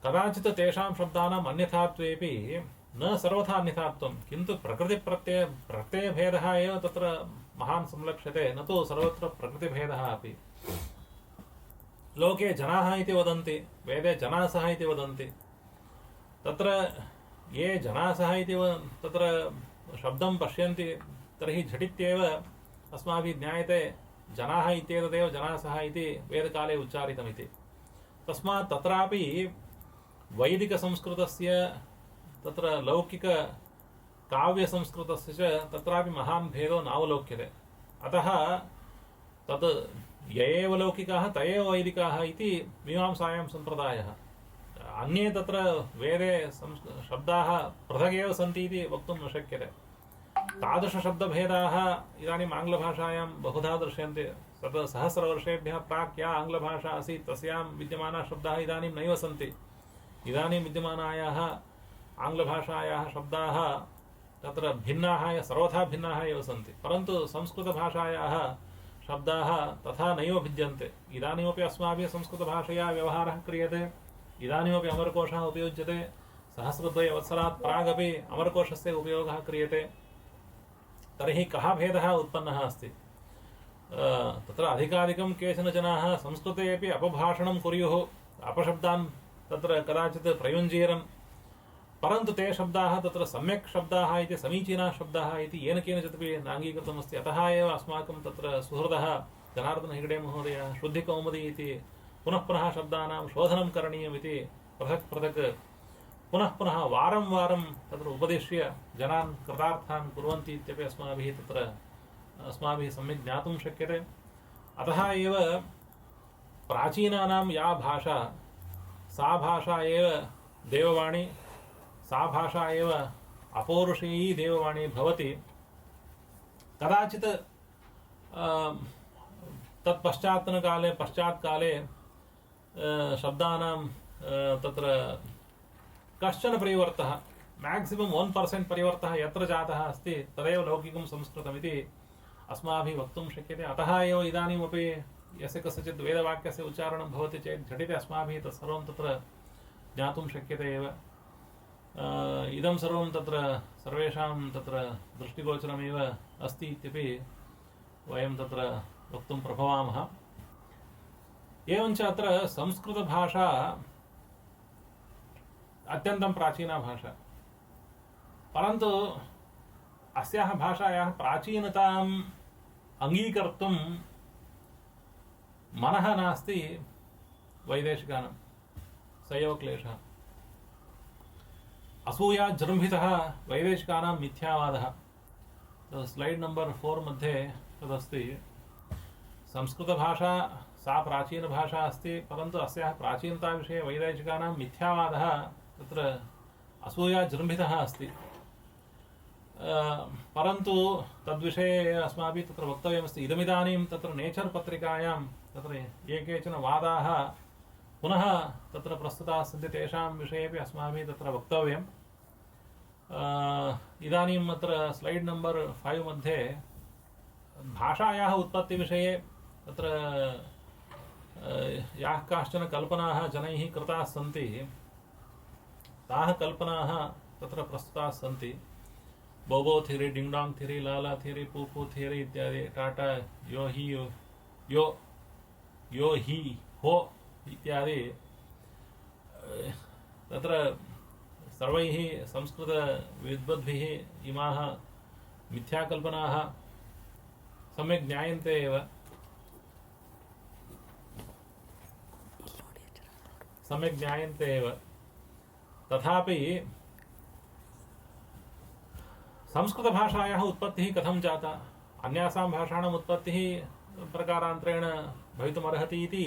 Speaker 1: कदाचित् तेषां शब्दानाम् अन्यथात्वेपि न सर्वथा अन्यथात्वं, किन्तु प्रकृतिप्रत्ययभेदः एव तत्र महान् संलक्ष्यते, न तु सर्वत्र प्रकृतिभेदः अपि। लोके जनाः इति वदन्ति, वेदे जनासः इति वदन्ति। तत्र ये जनासः इति तत्र शब्दं पश्यन्ति तर्हि झटित्येव अस्माभिः ज्ञायते जनाः इत्येतदेव जनासः इति वेदकाले उच्चारितमिति। तस्मात् तत्रापि वैदिकसंस्कृतस्य तत्र लौकिककाव्यसंस्कृतस्य च तत्रापि महान् भेदो नावलोक्यते। अतः तद् य एव लौकिकाः त एव वैदिकाः इति मीमांसायां सम्प्रदायः। अन्ये तत्र वेदे शब्दाः पृथगेव सन्ति इति वक्तुं न शक्यते। तादृशशब्दभेदाः इदानीम् आङ्ग्लभाषायां बहुधा दृश्यन्ते। सहस्रवर्षेभ्यः प्राक् या आङ्ग्लभाषा आसीत् तस्यां विद्यमानाः शब्दाः इदानीं नैव सन्ति। इदानीं विद्यमानायाः आङ्ग्लभाषायाः शब्दाः तत्र भिन्नाः, सर्वथा भिन्नाः एव सन्ति। परन्तु संस्कृतभाषायाः शब्दाः तथा नैव भिद्यन्ते। इदानीमपि अस्माभिः संस्कृतभाषया व्यवहारः क्रियते। इदानीमपि अमरकोशः उपयुज्यते। सहस्रद्वयवत्सरात् प्रागपि अमरकोशस्य उपयोगः क्रियते। तर्हि कः भेदः उत्पन्नः अस्ति? तत्र अधिकाधिकं केचन जनाः संस्कृते अपि अपभाषणं कुर्युः, अपशब्दान् तत्र कदाचित् प्रयुञ्जीरन्। परन्तु ते शब्दाः तत्र सम्यक् शब्दाः इति, समीचीनाः शब्दाः इति येन केनचिदपि नाङ्गीकृतमस्ति। अतः एव अस्माकं तत्र सुहृदः जनार्दन हेगडे महोदयः शुद्धिकौमुदी इति पुनः पुनः शब्दानां शोधनं करणीयमिति पृथक् पृथक् पुनः पुनः वारं वारं तत्र उपदिश्य जनान् कृतार्थान् कुर्वन्ति इत्यपि अस्माभिः सम्यक् ज्ञातुं शक्यते। अतः एव प्राचीनानां या भाषा, सा भाषा एव देववाणी, सा भाषा एव अपौरुषेयी देववाणी भवति। कदाचित् पश्चात्काले शब्दानां तत्र कश्चन परिवर्तः, मैक्सिमम् 1% परिवर्तः यत्र जातः अस्ति तदेव लौकिकं संस्कृतमिति अस्माभिः वक्तुं शक्यते। अतः एव इदानीमपि यस्य कस्यचित् वेदवाक्यस्य उच्चारणं भवति चेत् झटिति अस्माभिः तत्सर्वं तत्र ज्ञातुं शक्यते एव। इदं सर्वं तत्र सर्वेषां तत्र दृष्टिगोचरमेव अस्ति इत्यपि वयं तत्र वक्तुं प्रभवामः। एवञ्च अत्र संस्कृतभाषा अत्यन्तं प्राचीना भाषा, परन्तु अस्याः भाषायाः प्राचीनताम् अङ्गीकर्तुं मनः नास्ति वैदेशिकानां। स एव क्लेशः। असूया जृम्भितः वैदेशिकानां मिथ्यावादः। स्लैड् नम्बर् 4 मध्ये तदस्ति। संस्कृतभाषा सा प्राचीनभाषा अस्ति, परन्तु अस्याः प्राचीनताविषये वैदेशिकानां मिथ्यावादः तत्र असूया जृम्भितः अस्ति। परन्तु तद्विषये अस्माभिः तत्र वक्तव्यमस्ति। इदमिदानीं तत्र नेचर् पत्रिकायां तत्र ये केचन वादाः पुनः तत्र प्रस्तुताः सन्ति, तेषां विषयेपि अस्माभिः तत्र वक्तव्यम्। इदानीम् अत्र स्लैड् नम्बर् 5 मध्ये भाषायाः उत्पत्तिविषये तत्र याः काश्चन कल्पनाः जनैः कृताः सन्ति, ताः कल्पनाः तत्र प्रस्तुताः सन्ति। बोबो थियरी, डिंग डोंग थियरी, लाला थियरी, पूपू थियरी इत्यादि, टाटा यो ही हो इत्यादि तत्र सर्वैः संस्कृतविद्वद्भिः इमाः मिथ्याकल्पनाः सम्यक् ज्ञायन्ते एव। सम्यक् ज्ञायन्ते एव। तथापि संस्कृतभाषायाः उत्पत्तिः कथं जाता, अन्यासां भाषाणाम् उत्पत्तिः प्रकारान्तरेण भवितुमर्हति इति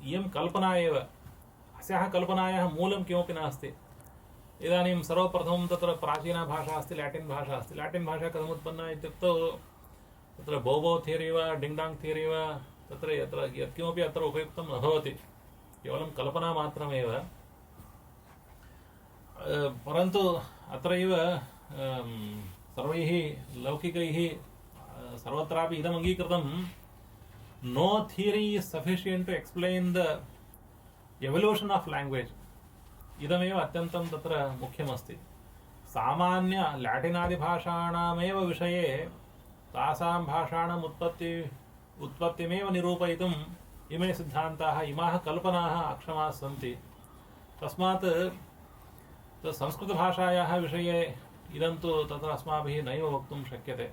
Speaker 1: इयं कल्पना एव। अस्याः कल्पनायाः मूलं किमपि नास्ति। इदानीं सर्वप्रथमं तत्र प्राचीना भाषा अस्ति, लैटिन् भाषा अस्ति। लैटिन् भाषा कथम् उत्पन्ना इत्युक्तौ तत्र बोबो थियरी वा डिङ्ग्डाङ्ग् थियरी वा तत्र यत्र यत्किमपि अत्र उपयुक्तं न भवति, केवलं कल्पना मात्रमेव। परन्तु अत्रैव सर्वैः लौकिकैः सर्वत्रापि इदम् अङ्गीकृतं, no theory is sufficient to explain the evolution of language. इदमेव अत्यन्तं तत्र मुख्यमस्ति। सामान्य लैटिनादिभाषाणामेव विषये तासां भाषाणाम् उत्पत्तिमेव निरूपयितुम् इमे सिद्धान्ताः, इमाः कल्पनाः अक्षमाः सन्ति। तस्मात् संस्कृतभाषायाः विषये इदं तु तत्र अस्माभिः नैव वक्तुं शक्यते।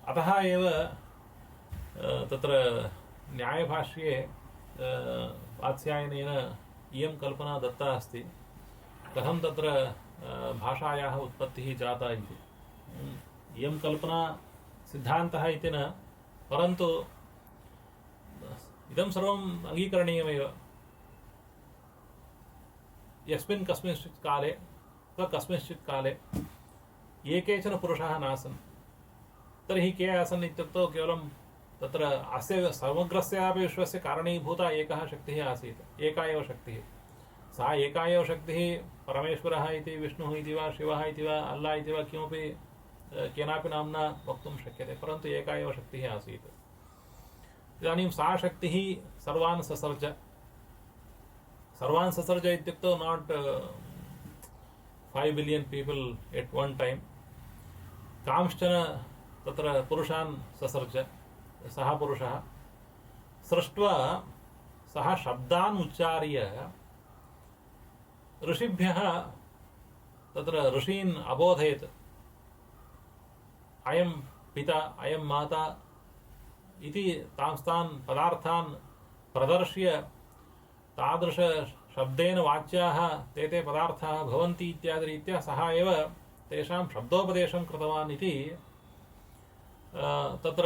Speaker 1: अतः एव तत्र न्यायभाष्ये वात्स्यायनेन इयं कल्पना दत्ता अस्ति, कथं तत्र भाषायाः उत्पत्तिः जाता इति। इयं कल्पना सिद्धान्तः इति न, परन्तु इदं सर्वम् अङ्गीकरणीयमेव। यस्मिन् कस्मिंश्चित् काले कस्मिंश्चित् काले ये केचन पुरुषाः नासन्, तर्हि के आसन् इत्युक्तौ केवलं तत्र अस्य समग्रस्यापि विश्वस्य कारणीभूता एकः शक्तिः आसीत्, एका एव शक्तिः। सा एका एव शक्तिः परमेश्वरः इति, विष्णुः इति वा, शिवः इति वा, अल्ला इति वा, किमपि केनापि नाम्ना वक्तुं शक्यते, परन्तु एका एव शक्तिः आसीत्। इदानीं सा शक्तिः सर्वान् ससर्ज। सर्वान् ससर्ज इत्युक्तौ not 5 billion people at one time. कांश्चन तत्र पुरुषान् ससर्ज। सः पुरुषः सृष्ट्वा सः शब्दान् उच्चार्य ऋषिभ्यः तत्र ऋषीन् अबोधयत्। अयं पिता, अयं माता इति तांस्तान् पदार्थान् प्रदर्श्य तादृश शब्देन वाच्याः ते ते पदार्थाः भवन्ति इत्यादि रीत्या सः एव तेषां शब्दोपदेशं कृतवान् इति तत्र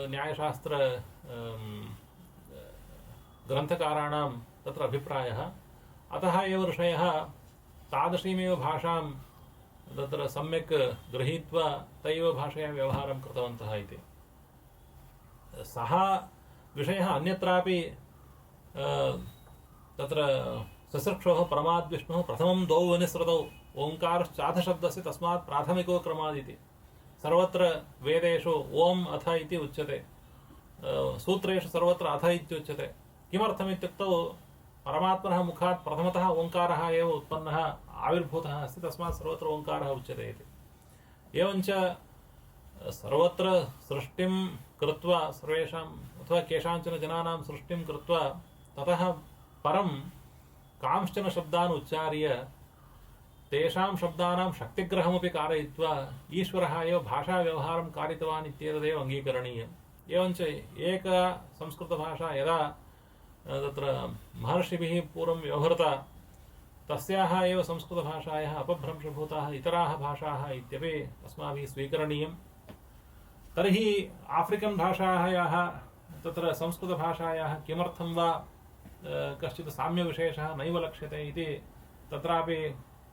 Speaker 1: न्यायशास्त्र ग्रन्थकाराणां तत्र अभिप्रायः। अतः एव ऋषयः तादृशीमेव भाषां तत्र सम्यक् गृहीत्वा तैव भाषया व्यवहारं कृतवन्तः इति। सः विषयः अन्यत्रापि तत्र ससृक्षोः परमाद्विष्णुः प्रथमं द्वौ वनिसृतौ ओङ्कारश्चाथशब्दस्य तस्मात् प्राथमिको क्रमादिति। सर्वत्र वेदेषु ओम् अथ इति उच्यते, सूत्रेषु सर्वत्र अथ इत्युच्यते, किमर्थमित्युक्तौ परमात्मनः मुखात् प्रथमतः ओङ्कारः एव उत्पन्नः आविर्भूतः अस्ति, तस्मात् सर्वत्र ओङ्कारः उच्यते इति। एवञ्च सर्वत्र सृष्टिं कृत्वा सर्वेषाम् अथवा केषाञ्चन जनानां सृष्टिं कृत्वा ततः परं कांश्चन शब्दान् उच्चार्य तेषां शब्दानां शक्तिग्रहमपि कारयित्वा ईश्वरः एव भाषाव्यवहारं कारितवान् इत्येतदेव अङ्गीकरणीयम्। एवञ्च एका संस्कृतभाषा यदा तत्र महर्षिभिः पूर्वं व्यवहृता तस्याः एव संस्कृतभाषायाः अपभ्रंशभूताः इतराः भाषाः इत्यपि अस्माभिः स्वीकरणीयम्। तर्हि आफ्रिकन् भाषायाः तत्र संस्कृतभाषायाः किमर्थं वा कश्चित् साम्यविशेषः नैव लक्ष्यते इति तत्रापि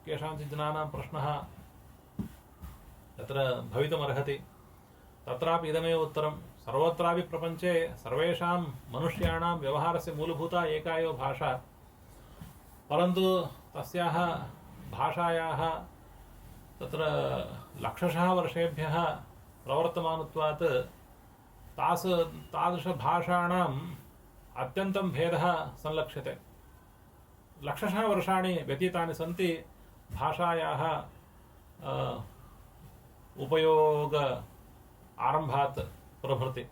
Speaker 1: केषाञ्चित् जनानां प्रश्नः तत्र भवितुमर्हति। तत्रापि इदमेव उत्तरं, सर्वत्रापि प्रपञ्चे सर्वेषां मनुष्याणां व्यवहारस्य मूलभूता एका एव भाषा, परन्तु तस्याः भाषायाः तत्र लक्षशः वर्षेभ्यः प्रवर्तमानत्वात् तादृशभाषाणाम् अत्यन्तं भेदः संलक्ष्यते। लक्षशः वर्षाणि व्यतीतानि सन्ति भाषायाः उपयोग आरम्भात् प्रभृति।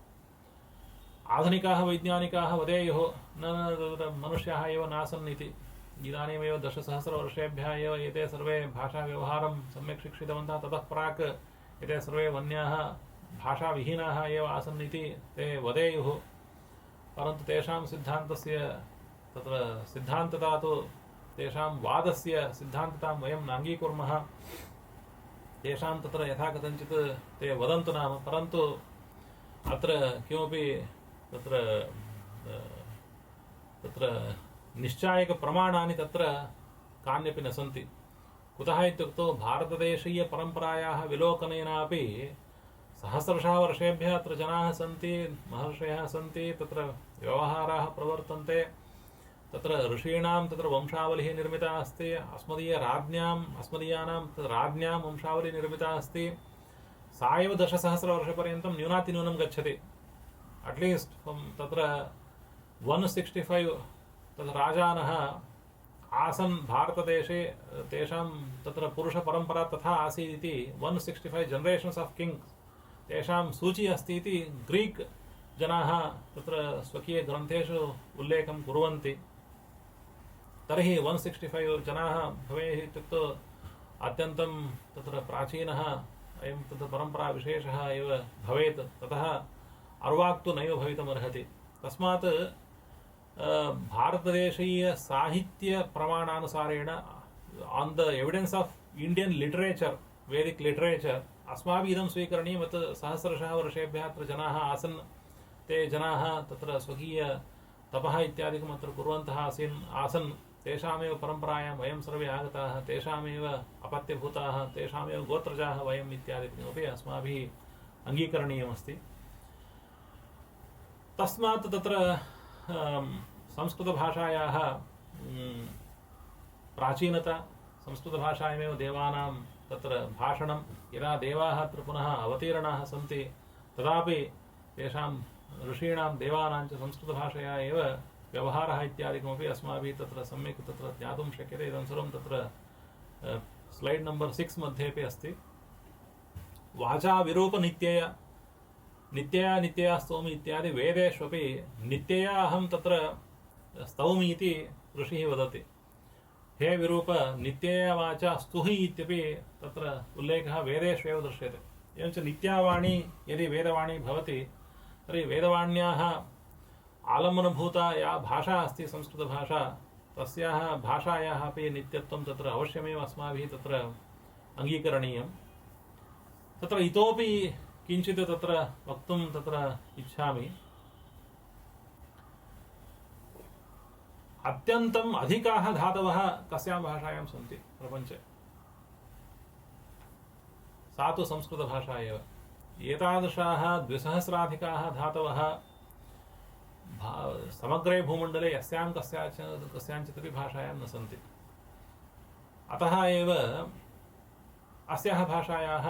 Speaker 1: आधुनिकाः वैज्ञानिकाः वदेयुः न तत्र मनुष्याः एव नासन् इति। इदानीमेव दशसहस्रवर्षेभ्यः एव एते सर्वे भाषाव्यवहारं सम्यक् शिक्षितवन्तः, ततः प्राक् एते सर्वे वन्याः भाषाविहीनाः एव आसन् इति ते वदेयुः। परन्तु तेषां सिद्धान्तस्य तत्र सिद्धान्तता तु तेषां वादस्य सिद्धान्ततां वयं नाङ्गीकुर्मः। तेषां तत्र यथा कथञ्चित् ते वदन्तु नाम, परन्तु अत्र किमपि तत्र निश्चायकप्रमाणानि तत्र कान्यपि न सन्ति। कुतः इत्युक्तौ भारतदेशीयपरम्परायाः विलोकनेनापि सहस्रशः वर्षेभ्यः अत्र जनाः सन्ति, महर्षयः सन्ति, तत्र व्यवहाराः प्रवर्तन्ते, तत्र ऋषीणां तत्र वंशावलिः निर्मिता अस्ति, अस्मदीयानां राज्ञां वंशावलिः निर्मिता अस्ति, सा एव दशसहस्रवर्षपर्यन्तं न्यूनातिन्यूनं गच्छति। अट्लीस्ट् तत्र 165 तत्र राजानः आसन् भारतदेशे, तेषां तत्र पुरुषपरम्परा तथा आसीत् इति 165 जनरेशन्स् आफ् किङ्ग्स् तेषां सूची अस्ति इति ग्रीक् जनाः तत्र स्वकीयग्रन्थेषु उल्लेखं कुर्वन्ति। तर्हि 165 जनाः भवेयुः इत्युक्तौ अत्यन्तं तत्र प्राचीनः अयं तत्र परम्पराविशेषः एव भवेत्। ततः अर्वाक् तु नैव भवितुमर्हति। तस्मात् भारतदेशीयसाहित्यप्रमाणानुसारेण on the evidence of Indian literature, Vedic literature, अस्माभिः इदं स्वीकरणीयं यत् सहस्रशः वर्षेभ्यः अत्र जनाः आसन्। ते जनाः तत्र स्वकीय तपः इत्यादिकम् अत्र कुर्वन्तः आसन्। तेषामेव परम्परायां वयं सर्वे आगताः, तेषामेव अपत्यभूताः, तेषामेव गोत्रजाः वयम् इत्यादिकमपि अस्माभिः अङ्गीकरणीयमस्ति। तस्मात् तत्र संस्कृतभाषायाः प्राचीनता, संस्कृतभाषायामेव देवानां तत्र भाषणं, यदा देवाः अत्र पुनः अवतीर्णाः सन्ति तदापि तेषां ऋषीणां देवानां च संस्कृतभाषया एव व्यवहारः इत्यादिकमपि अस्माभिः तत्र सम्यक् तत्र ज्ञातुं शक्यते। इदं सर्वं तत्र स्लैड् नम्बर् 6 मध्येपि अस्ति। वाचा विरूपनित्यया, नित्यया नित्यया स्तौमि इत्यादि वेदेष्वपि नित्यया अहं तत्र स्तौमि इति ऋषिः वदति। हे विरूप, नित्यया वाचा स्तुहि इत्यपि तत्र उल्लेखः वेदेष्वेव दृश्यते। एवञ्च नित्यावाणी यदि वेदवाणी भवति तर्हि वेदवाण्याः आलम्बनभूता या भाषा अस्ति संस्कृतभाषा, तस्याः भाषायाः अपि नित्यत्वं तत्र अवश्यमेव अस्माभिः तत्र अङ्गीकरणीयम्। तत्र इतोपि किञ्चित् तत्र वक्तुं तत्र इच्छामि। अत्यन्तम् अधिकाः धातवः कस्यां भाषायां सन्ति प्रपञ्चे, सा तु संस्कृतभाषा एव। एतादृशाः 2सहस्राधिकाः धातवः समग्रे भूमण्डले यस्यां कस्याञ्चिदपि भाषायां न सन्ति। अतः एव अस्याः भाषायाः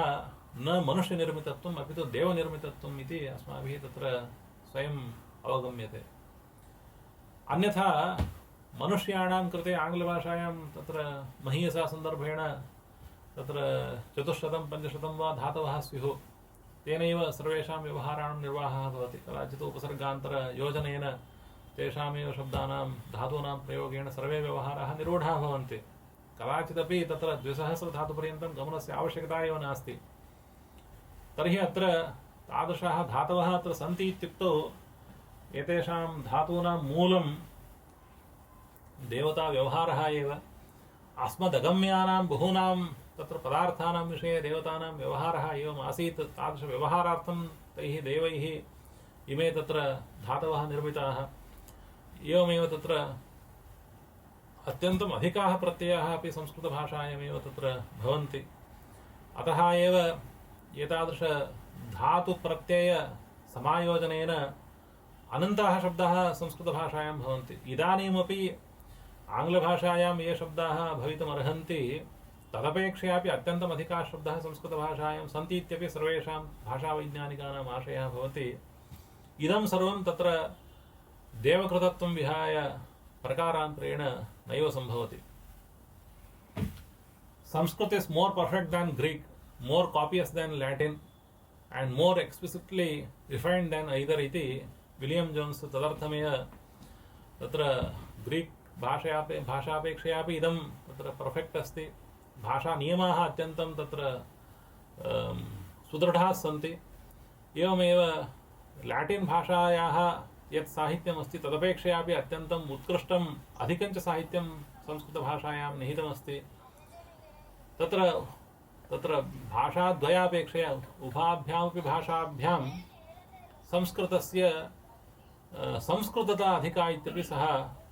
Speaker 1: न मनुष्यनिर्मितत्वम् अपि तु देवनिर्मितत्वम् इति अस्माभिः तत्र स्वयम् अवगम्यते। अन्यथा मनुष्याणां कृते आङ्ग्लभाषायां तत्र महीयसा सन्दर्भेण तत्र 400 500 वा धातवः स्युः, तेनैव सर्वेषां व्यवहाराणां निर्वाहः भवति। कदाचित् उपसर्गान्तरयोजनेन तेषामेव शब्दानां धातूनां प्रयोगेण सर्वे व्यवहाराः निरूढाः भवन्ति। कदाचिदपि तत्र 200 धातुपर्यन्तं गमनस्य आवश्यकता एव नास्ति। तर्हि अत्र तादृशाः धातवः अत्र सन्ति इत्युक्तौ एतेषां धातूनां मूलं देवताव्यवहारः एव। अस्मदगम्यानां बहूनां तत्र पदार्थानां विषये देवतानां व्यवहारः एवम् आसीत्। तादृशव्यवहारार्थं तैः देवैः इमे तत्र धातवः निर्मिताः। एवमेव तत्र अत्यन्तम् अधिकाः प्रत्ययाः अपि संस्कृतभाषायामेव तत्र भवन्ति। अतः एव एतादृश धातुप्रत्यय समायोजनेन अनन्ताः शब्दाः संस्कृतभाषायां भवन्ति। इदानीमपि आङ्ग्लभाषायां ये शब्दाः भवितुमर्हन्ति तदपेक्षयापि अत्यन्तम् अधिकाः शब्दाः संस्कृतभाषायां सन्ति इत्यपि सर्वेषां भाषावैज्ञानिकानाम् आशयः भवति। इदं सर्वं तत्र देवकृतत्वं विहाय प्रकारान्तरेण नैव सम्भवति। Sanskrit is more perfect than Greek, more copious than Latin, and more explicitly refined than either इति विलियम जोन्स् तदर्थमेव तत्र ग्रीक भाषापेक्षयापि इदं तत्र परफेक्ट अस्ति। भाषा नियमाः अत्यन्तं तत्र सुदृढाः सन्ति। एवमेव लैटिन भाषायाः यत् साहित्यम् अस्ति तदपेक्षयापि अत्यन्तम् उत्कृष्टम् अधिकञ्च साहित्यं संस्कृतभाषायां निहितमस्ति। तत्र तत्र भाषाद्वयापेक्षया उभाभ्यामपि भाषाभ्यां संस्कृतस्य संस्कृतता अधिका इत्यपि सः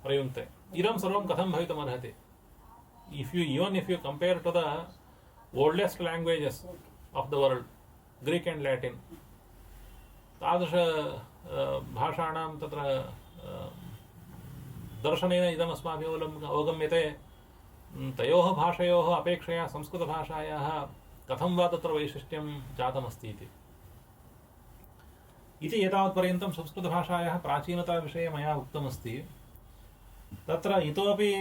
Speaker 1: प्रयुङ्क्ते। इदं सर्वं कथं भवितुमर्हति? If you compare to the oldest languages of the world, Greek and Latin, तादृश भाषाणां तत्र दर्शनेन इदम् अस्माभिः अवगम्यते। तयोः भाषयोः अपेक्षया संस्कृतभाषायाः कथं वा तत्र वैशिष्ट्यं जातमस्ति इति एतावत्पर्यन्तं संस्कृतभाषायाः प्राचीनताविषये मया उक्तमस्ति। तत्र इतोपि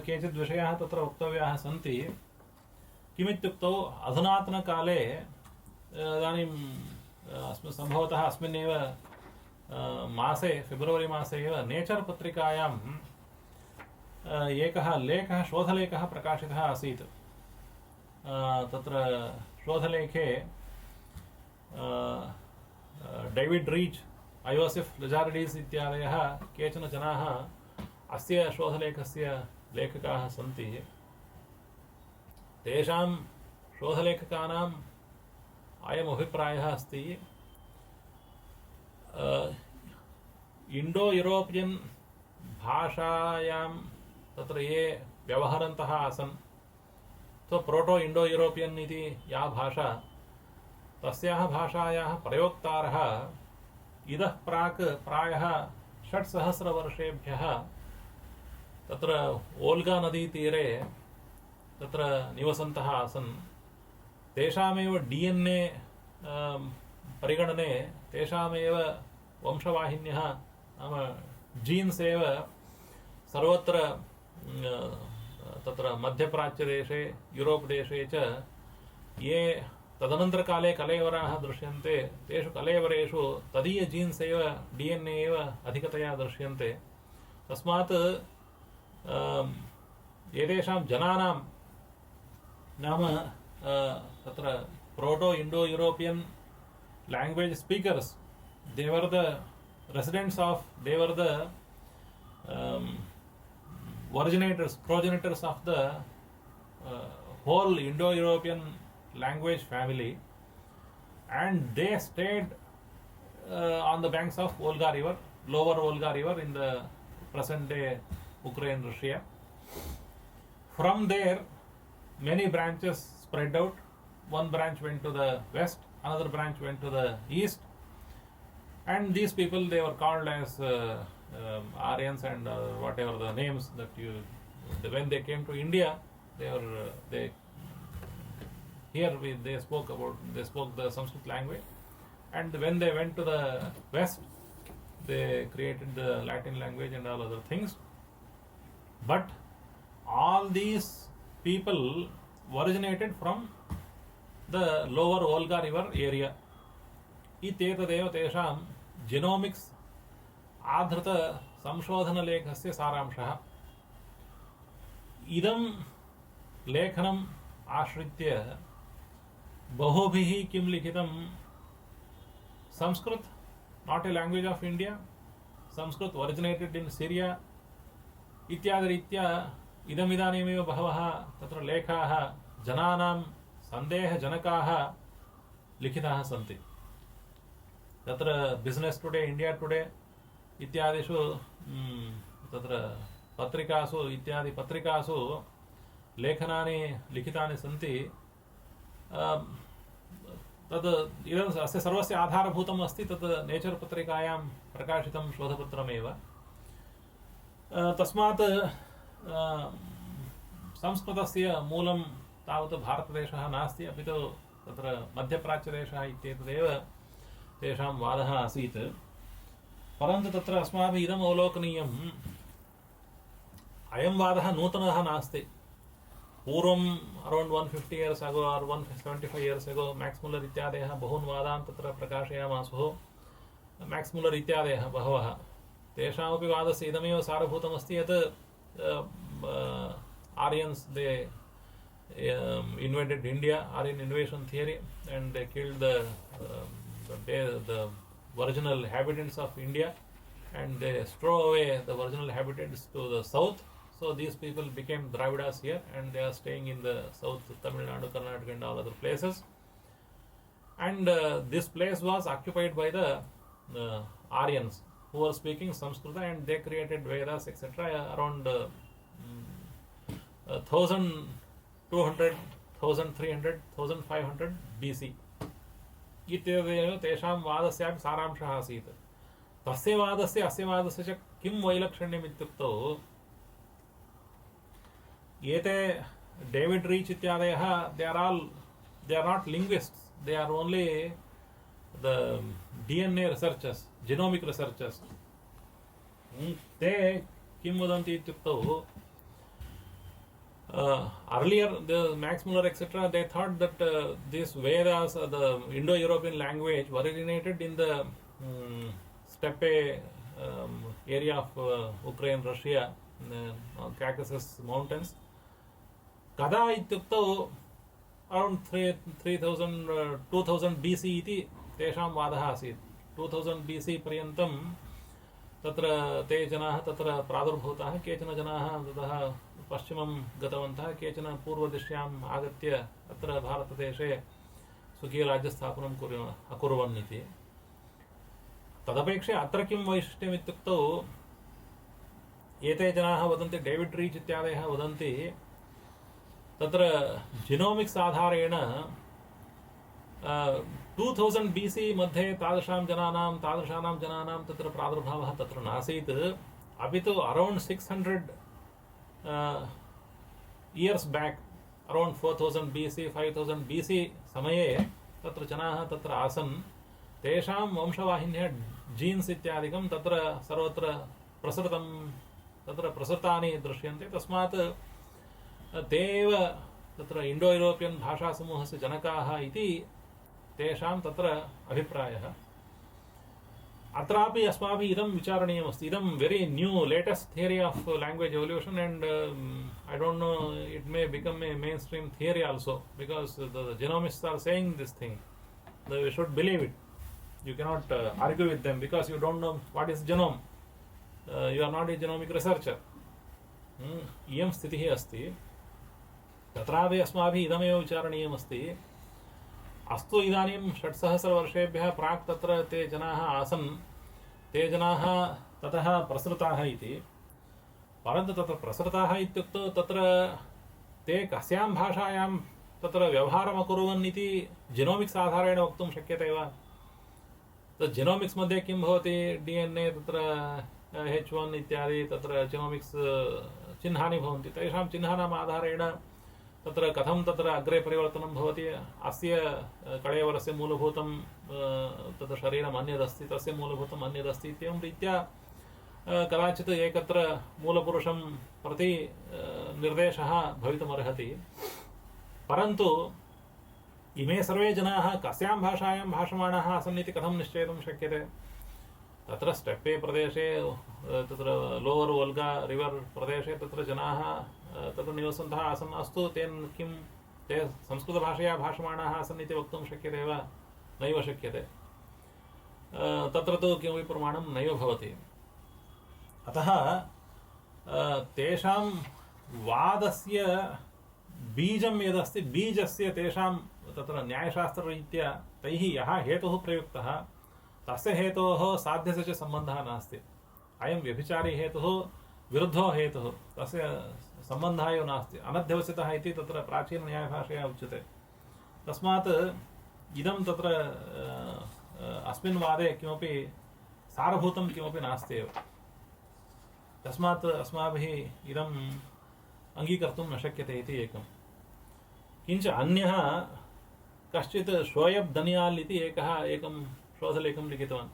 Speaker 1: केचित् विषयाः तत्र वक्तव्याः सन्ति। किमित्युक्तौ अधुनातनकाले इदानीं सम्भवतः अस्मिन्नेव मासे फेब्रुवरी मासे एव नेचर् पत्रिकायां एकः लेखः शोधलेखः प्रकाशितः आसीत्। तत्र शोधलेखे डेविड् रीच्, अयोसेफ् लजार्डीस् इत्यादयः केचन जनाः अस्य शोधलेखस्य लेखकाः सन्ति। तेषां शोधलेखकानाम् अयम् अभिप्रायः अस्ति, इण्डो यूरोपियन् भाषायां तत्र ये व्यवहरन्तः आसन्, तो प्रोटो इण्डो यूरोपियन् इति या भाषा, तस्याः भाषायाः प्रयोक्तारः इतः प्राक् प्रायः 600 वर्षेभ्यः तत्र ओल्गा नदीतीरे तत्र निवसन्तः आसन्। तेषामेव DNA परिगणने तेषामेव वंशवाहिन्यः नाम जीन्स् एव सर्वत्र तत्र मध्यप्राच्यदेशे यूरोप् देशे च ये तदनन्तरकाले कलेवराः दृश्यन्ते, तेषु कलेवरेषु तदीय जीन्स् एव DNA एव अधिकतया दृश्यन्ते। तस्मात् एतेषां जनानां नाम तत्र proto Indo European language speakers, they were the residents of, they were the progenitors of the whole Indo-European language family, and they stayed on the banks of Volga river, lower Volga river in the present day Ukraine, Russia. From there many branches spread out. One branch went to the west, another branch went to the east, and these people, they were called as Aryans and whatever the names that when they came to India, they spoke the Sanskrit language, and when they went to the west, they created the Latin language and all other things. But all these people originated from the lower Volga river area. इत्येतदेव तेषां जिनोमिक्स् आधृत संशोधनलेखस्य सारांशः. इदं लेखनम् आश्रित्य बहुभिः किं लिखितं, Sanskrit not a language of India, Sanskrit originated in Syria इत्यादिरीत्या इदमिदानीमेव बहवः तत्र लेखाः जनानां सन्देहजनकाः लिखिताः सन्ति. तत्र बिजनेस टुडे, इंडिया टुडे इत्यादिषु तत्र पत्रिकासु इत्यादि पत्रिकासु लेखनानि लिखितानि सन्ति. तद् इदम् अस्य सर्वस्य आधारभूतम् अस्ति तत् नेचर् पत्रिकायां प्रकाशितं शोधपत्रमेव. तस्मात् संस्कृतस्य मूलं तावत् भारतदेशः नास्ति, अपि तु तत्र मध्यप्राच्यदेशः इत्येतदेव तेषां वादः आसीत्. परन्तु तत्र अस्माभिः इदम् अवलोकनीयम्, अयं वादः नूतनः नास्ति. पूर्वम् around 150 years ago or 175 years ago Max Muller इत्यादयः बहून् वादान् तत्र प्रकाशयामासुः. मैक्स् मुल्लर् इत्यादयः बहवः, तेषामपि वादस्य इदमेव सारभूतमस्ति यत् आर्यन्स् दे invented India, Aryan invasion theory, and they killed the original inhabitants of India, and they stole away the original inhabitants to the south. So these people became Dravidas here, and they are staying in the south, Tamil Nadu, Karnataka, and all other places. And this place was occupied by the Aryans who were speaking Sanskrita, and they created Vedas, etc. around 1200, 1300, 1500 BC. इत्येतदेव तेषां वादस्यापि सारांशः आसीत्. तस्य वादस्य अस्य वादस्य च किं वैलक्षण्यम् इत्युक्तौ, एते David reach इत्यादयः they are not linguists, they are only the DNA researchers, genomic researchers. ते किं वदन्ति इत्युक्तौ, earlier the Max Muller etc. they thought that these Vedas, the Indo-European language, originated in the steppe area of Ukraine, Russia, Caucasus mountains. Kada ityuktau around 3000 2000 BC iti tesham vadah asit. 2000 BC पर्यन्तं तत्र ते जनाः तत्र प्रादुर्भूताः. केचन जनाः ततः पश्चिमं गतवन्तः, केचन पूर्वदिश्याम् आगत्य अत्र भारतदेशे स्वकीयराज्यस्थापनं अकुर्वन् इति. तदपेक्षया अत्र किं वैशिष्ट्यम् इत्युक्तौ, एते जनाः वदन्ति, डेविड् रीच् इत्यादयः वदन्ति, तत्र जिनोमिक्स् आधारेण 2000 BC मध्ये तादृशानां जनानां तत्र प्रादुर्भावः तत्र नासीत्. अपि तु around 600 years back, around 4000 BC, 5000 BC समये तत्र जनाः तत्र आसन्. तेषां वंशवाहिन्यः जीन्स् इत्यादिकं तत्र सर्वत्र प्रसृतानि दृश्यन्ते. तस्मात् ते एव तत्र इण्डो यूरोपियन् भाषासमूहस्य जनकाः इति तेषां तत्र अभिप्रायः. अत्रापि अस्माभिः इदं विचारणीयमस्ति. इदं very new latest theory of language evolution, and I don't know, it may become a mainstream theory also, because the genomists are saying this thing. We should believe it. You cannot argue with them because you don't know what is genome. You are not a genomic researcher. इयं स्थितिः अस्ति. तत्रापि अस्माभिः इदमेव विचारणीयमस्ति. अस्तु, इदानीं 600 वर्षेभ्यः प्राक् तत्र ते जनाः आसन्, ते जनाः ततः प्रसृताः इति. परन्तु तत्र प्रसृताः इत्युक्तौ तत्र ते कस्यां भाषायां तत्र व्यवहारम् अकुर्वन् इति जिनोमिक्स् आधारेण वक्तुं शक्यते वा? तत् जिनोमिक्स् मध्ये किं भवति, DNA तत्र H1 इत्यादि तत्र जिनोमिक्स् चिह्नानि भवन्ति. तेषां चिह्नानाम् आधारेण तत्र कथं तत्र अग्रे परिवर्तनं भवति, अस्य कळेवरस्य मूलभूतं तत्र शरीरम् अन्यदस्ति, तस्य मूलभूतम् अन्यदस्ति इत्येवं रीत्या कदाचित् एकत्र मूलपुरुषं प्रति निर्देशः भवितुमर्हति। परन्तु इमे सर्वे जनाः कस्यां भाषायां भाषमाणाः आसन् इति कथं निश्चेतुं शक्यते? तत्र स्टेप्पे प्रदेशे तत्र लोवर् वोल्गा रिवर् प्रदेशे तत्र जनाः तत्र निवसन्तः आसन्, अस्तु तेन किं ते संस्कृतभाषया भाषमाणाः आसन् इति वक्तुं शक्यते वा? नैव शक्यते। तत्र तु किमपि प्रमाणं नैव भवति। अतः तेषां वादस्य बीजं यदस्ति, बीजस्य तेषां तत्र न्यायशास्त्ररीत्या तैः यः हेतुः प्रयुक्तः तस्य हेतोः साध्यस्य च सम्बन्धः नास्ति। अयं व्यभिचारी हेतुः विरुद्धो हेतुः, तस्य सम्बन्धः एव नास्ति, अनध्यवसितः इति तत्र प्राचीनन्यायभाषया उच्यते। तस्मात् इदं तत्र अस्मिन् वादे किमपि सारभूतं किमपि नास्ति एव। तस्मात् अस्माभिः इदम् अङ्गीकर्तुं न शक्यते इति एकं। किञ्च अन्यः कश्चित् शोयब् दनियाल् इति एकं शोधलेखं लिखितवान्।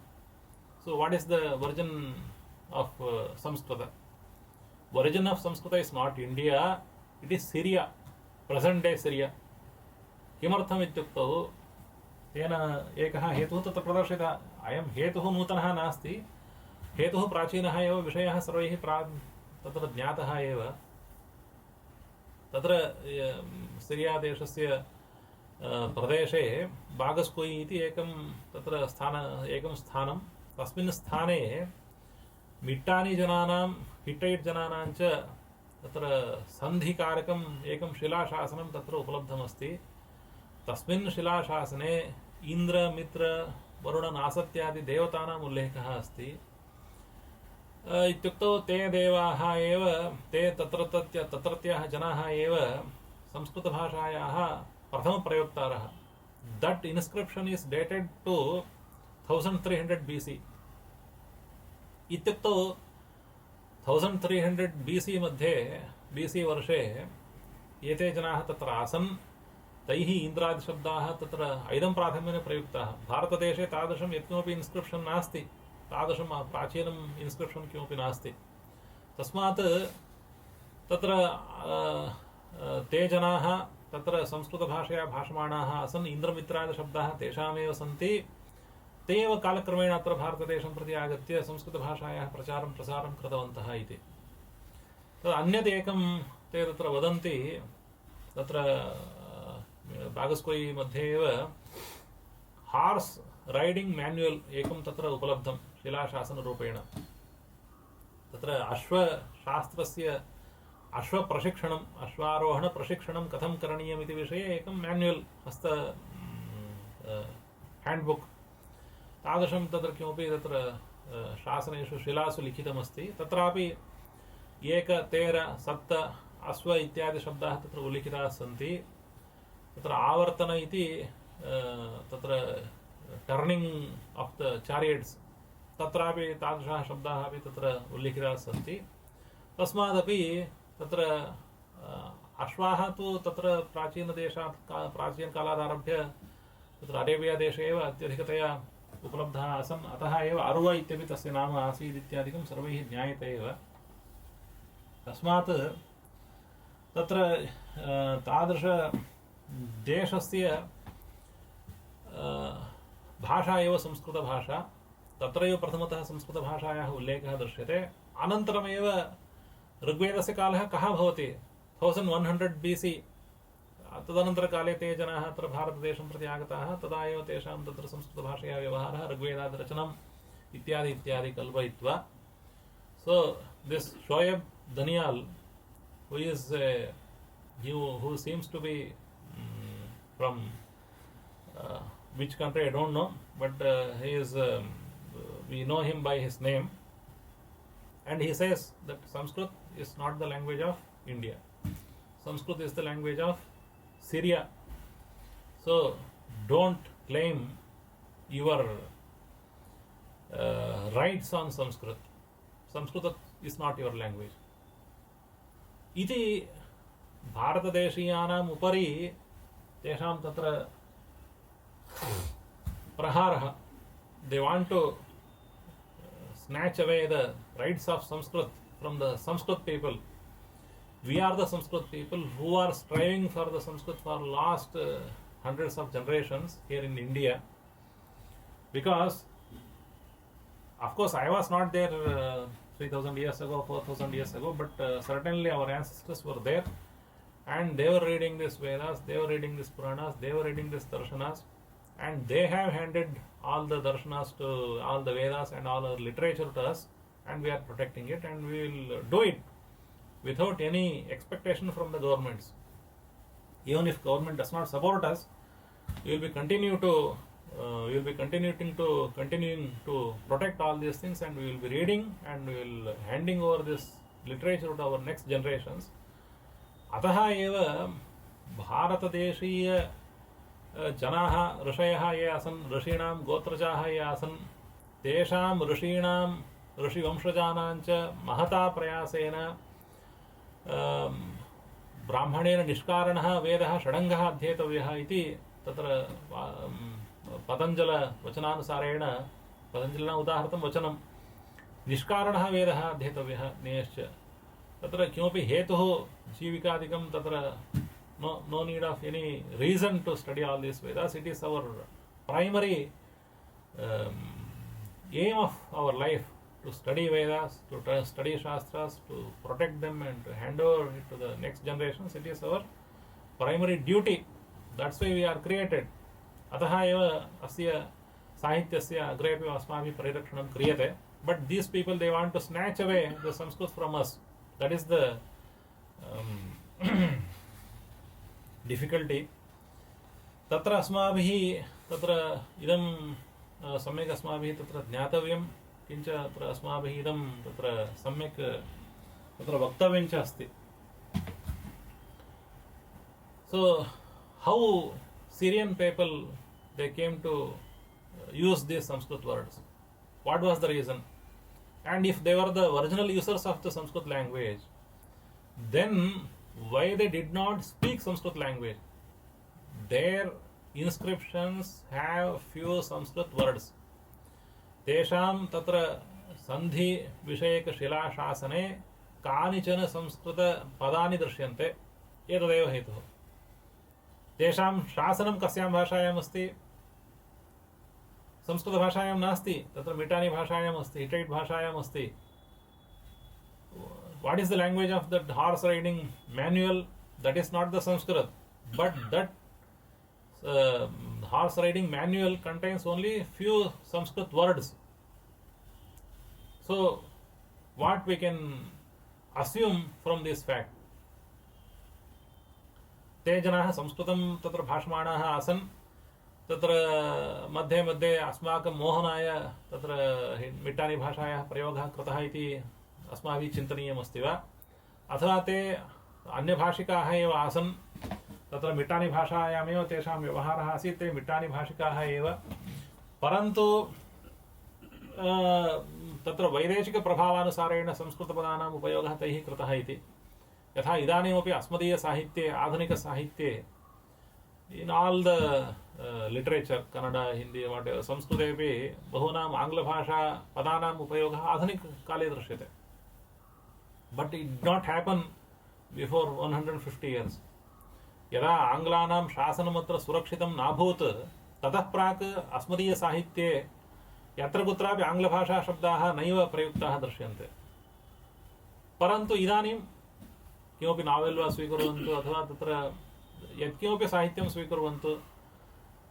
Speaker 1: So what is the version of Sanskrit? Version of Sanskrit is not India, it is Syria, present day Syria. किमर्थम् इत्युक्तौ तेन एकः हेतुः तत्र प्रदर्शितः। अयं हेतुः नूतनः नास्ति, हेतुः प्राचीनः एव, विषयः सर्वैः तत्र ज्ञातः एव। तत्र सिरिया देशस्य प्रदेशे बागस्कोई इति एकं स्थानं, तस्मिन् स्थाने मिट्टानी जनानां, हिट्टैट् जनानां च तत्र सन्धिकारकम् एकं शिलाशासनं तत्र उपलब्धमस्ति। तस्मिन् शिलाशासने इन्द्र, मित्र, वरुण, नासत्यादि देवतानाम् उल्लेखः अस्ति। इत्युक्तौ ते देवाः एव, ते तत्रत्याः जनाः एव संस्कृतभाषायाः प्रथमप्रयोक्तारः। That inscription is dated to 1300 BC। इत्युक्तौ 1300 BC मध्ये, BC वर्षे एते जनाः तत्र आसन्। तैः इन्द्रादिशब्दाः तत्र ऐदं प्राथम्येन प्रयुक्ताः। भारतदेशे तादृशं यत्किमपि इन्स्क्रिप्शन् नास्ति, तादृशं प्राचीनम् इन्स्क्रिप्शन् किमपि नास्ति। तस्मात् तत्र ते जनाः तत्र संस्कृतभाषया भाषमाणाः आसन्। इन्द्रमित्रादिशब्दाः तेषामेव सन्ति। ते एव कालक्रमेण अत्र भारतदेशं प्रति आगत्य संस्कृतभाषायाः प्रचारं प्रसारं कृतवन्तः इति। अन्यत् एकं ते तत्र वदन्ति, तत्र बागस्कोई मध्ये एव हार्स् रैडिङ्ग् मैन्युअल् एकं तत्र उपलब्धं शिलाशासनरूपेण। तत्र अश्वशास्त्रस्य अश्वप्रशिक्षणम्, अश्वारोहणप्रशिक्षणं कथं करणीयम् इति विषये एकं मैन्युअल्, हैण्ड्बुक् तादृशं तत्र किमपि तत्र शासनेषु शिलासु लिखितमस्ति। तत्रापि 1, 13, 7 अश्व इत्यादि शब्दाः तत्र उल्लिखिताः सन्ति। तत्र आवर्तन इति तत्र टर्निङ्ग् आफ् द चारियट्स्, तत्रापि तादृशाः शब्दाः अपि तत्र उल्लिखिताः सन्ति। तस्मादपि तत्र अश्वाः तु तत्र प्राचीनकालादारभ्य तत्र अरेबिया देशे एव अत्यधिकतया उपलब्धाः आसन्। अतः एव अरुव इत्यपि तस्य नाम आसीत् इत्यादिकं सर्वैः ज्ञायते एव। तस्मात् तत्र तादृश देशस्य भाषा एव संस्कृतभाषा। तत्रैव प्रथमतः संस्कृतभाषायाः उल्लेखः दृश्यते। अनन्तरमेव ऋग्वेदस्य कालः कः भवति, 1100 BC। तदनन्तरकाले ते जनाः अत्र भारतदेशं प्रति आगताः, तदा एव तेषां तत्र संस्कृतभाषया व्यवहारः, ऋग्वेदादिरचनम् इत्यादि इत्यादि कल्पयित्वा। So this Shoaib Daniyal, who seems to be from which country I don't know, but he is we know him by his name, and he says that Sanskrit is not the language of India. Sanskrit is the language of Syria. So don't claim your rights on Sanskrit. Sanskrit is not your language. Iti भारतदेशीयानाम् उपरि तेषां तत्र प्रहारः. They want to snatch away the rights of Sanskrit from the Sanskrit people. We are the Sanskrit people who are striving for the Sanskrit for last hundreds of generations here in India. Because, of course, I was not there 3000 years ago, 4000 years ago, but certainly our ancestors were there, and they were reading these Vedas, they were reading these Puranas, they were reading these Darshanas, and they have handed all the Darshanas to all the Vedas and all our literature to us, and we are protecting it, and we will do it without any expectation from the governments. Even if government does not support us, we will be continuing to protect all these things, and we will be reading, and we will handing over this literature to our next generations. अतः एव भारतदेशीय जनाः ऋषयः ये आसन्, ऋषीणां गोत्रजाः ये आसन्, तेषां ऋषीणां ऋषिवंशजानां च महता प्रयासेन ब्राह्मणेन निष्कारणः वेदः षडङ्गः अध्येतव्यः इति तत्र पतञ्जलवचनानुसारेण पतञ्जलिना उदाहृतं वचनं निष्कारणः वेदः अध्येतव्यः ज्ञेयश्च. तत्र किमपि हेतुः जीविकादिकं तत्र no need of any reason to study all these Vedas. It is our primary aim of our life to study Vedas, to study Shastras, to protect them and to hand over it to the next generations. It is our primary duty. That's why we are created. अतः एव अस्य साहित्यस्य अग्रेपि अस्माभिः परिरक्षणं क्रियते. But these people, they want to snatch away the Sanskrit from us. That is the difficulty. तत्र अस्माभिः तत्र इदं सम्यक् अस्माभिः तत्र ज्ञातव्यं, किञ्च तत्र अस्माभिः इदं तत्र सम्यक् तत्र वक्तव्यं च अस्ति. So how Syrian people, they came to use these Sanskrit words? What was the reason? And if they were the original users of the Sanskrit language, then why they did not speak Sanskrit language? Their inscriptions have few Sanskrit words. तेषां तत्र सन्धि विषयक शिलाशासने कानिचन संस्कृत पदानि दृश्यन्ते. एतदेव हेतुः. तेषां शासनं कस्यां भाषायाम् अस्ति? संस्कृत भाषायां नास्ति, तत्र मिटानी भाषायाम् अस्ति, हिटैट् भाषायाम् अस्ति. What is the language of that horse riding manual? That is not the Sanskrit, but that horse riding manual contains only few Sanskrit words. So what we can assume from this fact? ते जनाः संस्कृतं तत्र भाषमाणाः आसन्. तत्र मध्ये मध्ये अस्माकं मोहनाय तत्र मिट्टानी भाषायाः प्रयोगः कृतः इति अस्माभिः चिन्तनीयमस्ति वा? अथवा ते अन्यभाषिकाः एव आसन्, तत्र मिट्टानी भाषायामेव तेषां व्यवहारः आसीत्, ते मिट्टानी भाषिकाः एव, परन्तु तत्र वैदेशिकप्रभावानुसारेण संस्कृतपदानाम् उपयोगः तैः कृतः इति. यथा इदानीमपि अस्मदीयसाहित्ये, आधुनिकसाहित्ये, in all the literature, Kannada, Hindi, whatever, संस्कृतेपि बहूनाम् आङ्ग्लभाषा पदानाम् उपयोगः आधुनिककाले दृश्यते. But it did not happen before 150 years. यदा आङ्ग्लानां शासनमत्र सुरक्षितं नाभूत्, ततः प्राक् अस्मदीयसाहित्ये यत्र कुत्रापि आङ्ग्लभाषाशब्दाः नैव प्रयुक्ताः दृश्यन्ते. परन्तु इदानीं किमपि नावेल् वा स्वीकुर्वन्तु, अथवा तत्र यत्किमपि साहित्यं स्वीकुर्वन्तु,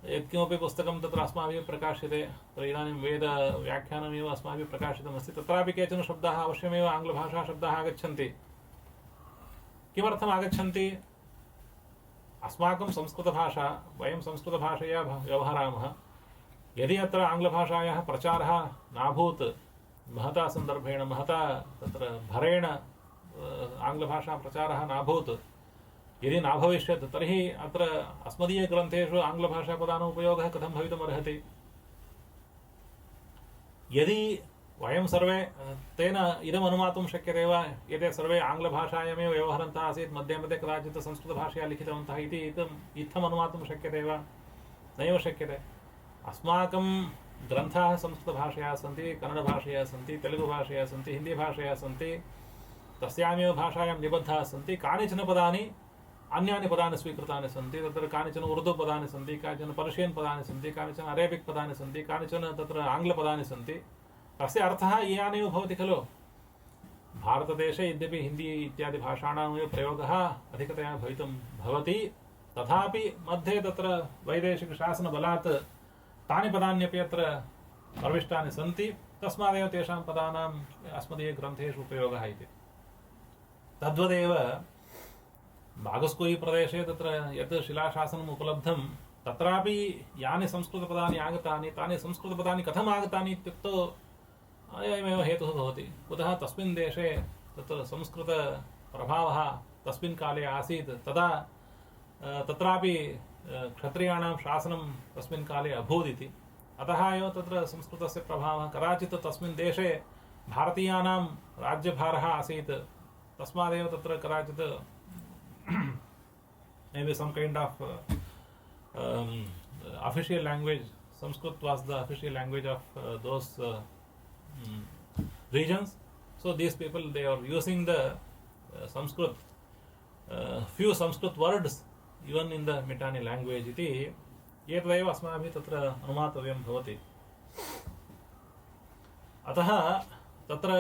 Speaker 1: यत्किमपि पुस्तकं तत्र अस्माभिः प्रकाश्यते, तत्र इदानीं वेदव्याख्यानमेव अस्माभिः प्रकाशितमस्ति, तत्रापि केचन शब्दाः अवश्यमेव आङ्ग्लभाषाशब्दाः आगच्छन्ति. किमर्थम् आगच्छन्ति? अस्माकं संस्कृतभाषा, वयं संस्कृतभाषया व्यवहरामः. यदि अत्र आङ्ग्लभाषायाः प्रचारः नाभूत्, महता सन्दर्भेण, महता तत्र भरेण आङ्ग्लभाषा प्रचारः नाभूत्, यदि न भविष्यत्, तर्हि अत्र अस्मदीयग्रन्थेषु आङ्ग्लभाषापदानाम् उपयोगः कथं भवितुमर्हति? यदि वयं सर्वे तेन इदम् अनुमातुं शक्यते वा एते सर्वे आङ्ग्लभाषायामेव व्यवहरन्तः आसीत् मध्ये मध्ये कदाचित् संस्कृतभाषया लिखितवन्तः इति इत्थम् अनुमातुं शक्यते वा नैव शक्यते अस्माकं ग्रन्थाः संस्कृतभाषया सन्ति कन्नडभाषया सन्ति तेलुगुभाषया सन्ति हिन्दीभाषया सन्ति तस्यामेव भाषायां निबद्धाः सन्ति कानिचन पदानि अन्यानि पदानि स्वीकृतानि सन्ति तत्र कानिचन उर्दू पदानि सन्ति कानिचन पर्शियन् पदानि सन्ति कानिचन अरेबिक् पदानि सन्ति कानिचन तत्र आङ्ग्लपदानि सन्ति तस्य अर्थः इयानेव भवति खलु भारतदेशे यद्यपि हिन्दी इत्यादि भाषाणामेव प्रयोगः अधिकतया भवितुं भवति तथापि मध्ये तत्र वैदेशिकशासनबलात् तानि पदान्यपि अत्र प्रविष्टानि सन्ति तस्मादेव तेषां पदानाम् अस्मदीयग्रन्थेषु उपयोगः इति तद्वदेव बागस्कोई प्रदेशे तत्र यत् शिलाशासनम् उपलब्धं तत्रापि यानि संस्कृतपदानि आगतानि तानि संस्कृतपदानि कथम् आगतानि इत्युक्तौ अयमेव हेतुः भवति कुतः तस्मिन् देशे तत्र संस्कृतप्रभावः तस्मिन् काले आसीत् तदा तत्रापि क्षत्रियाणां शासनं तस्मिन् काले अभूत् इति अतः एव तत्र संस्कृतस्य प्रभावः कदाचित् तस्मिन् देशे भारतीयानां राज्यभारः आसीत् तस्मादेव तत्र कदाचित् maybe some kind of official language. Sanskrit was the official language of those regions. So these people, they are using the Sanskrit, few Sanskrit words even in the Mitanni language. Iti एतदेव अस्माभिः तत्र अनुमातव्यं भवति अतः तत्र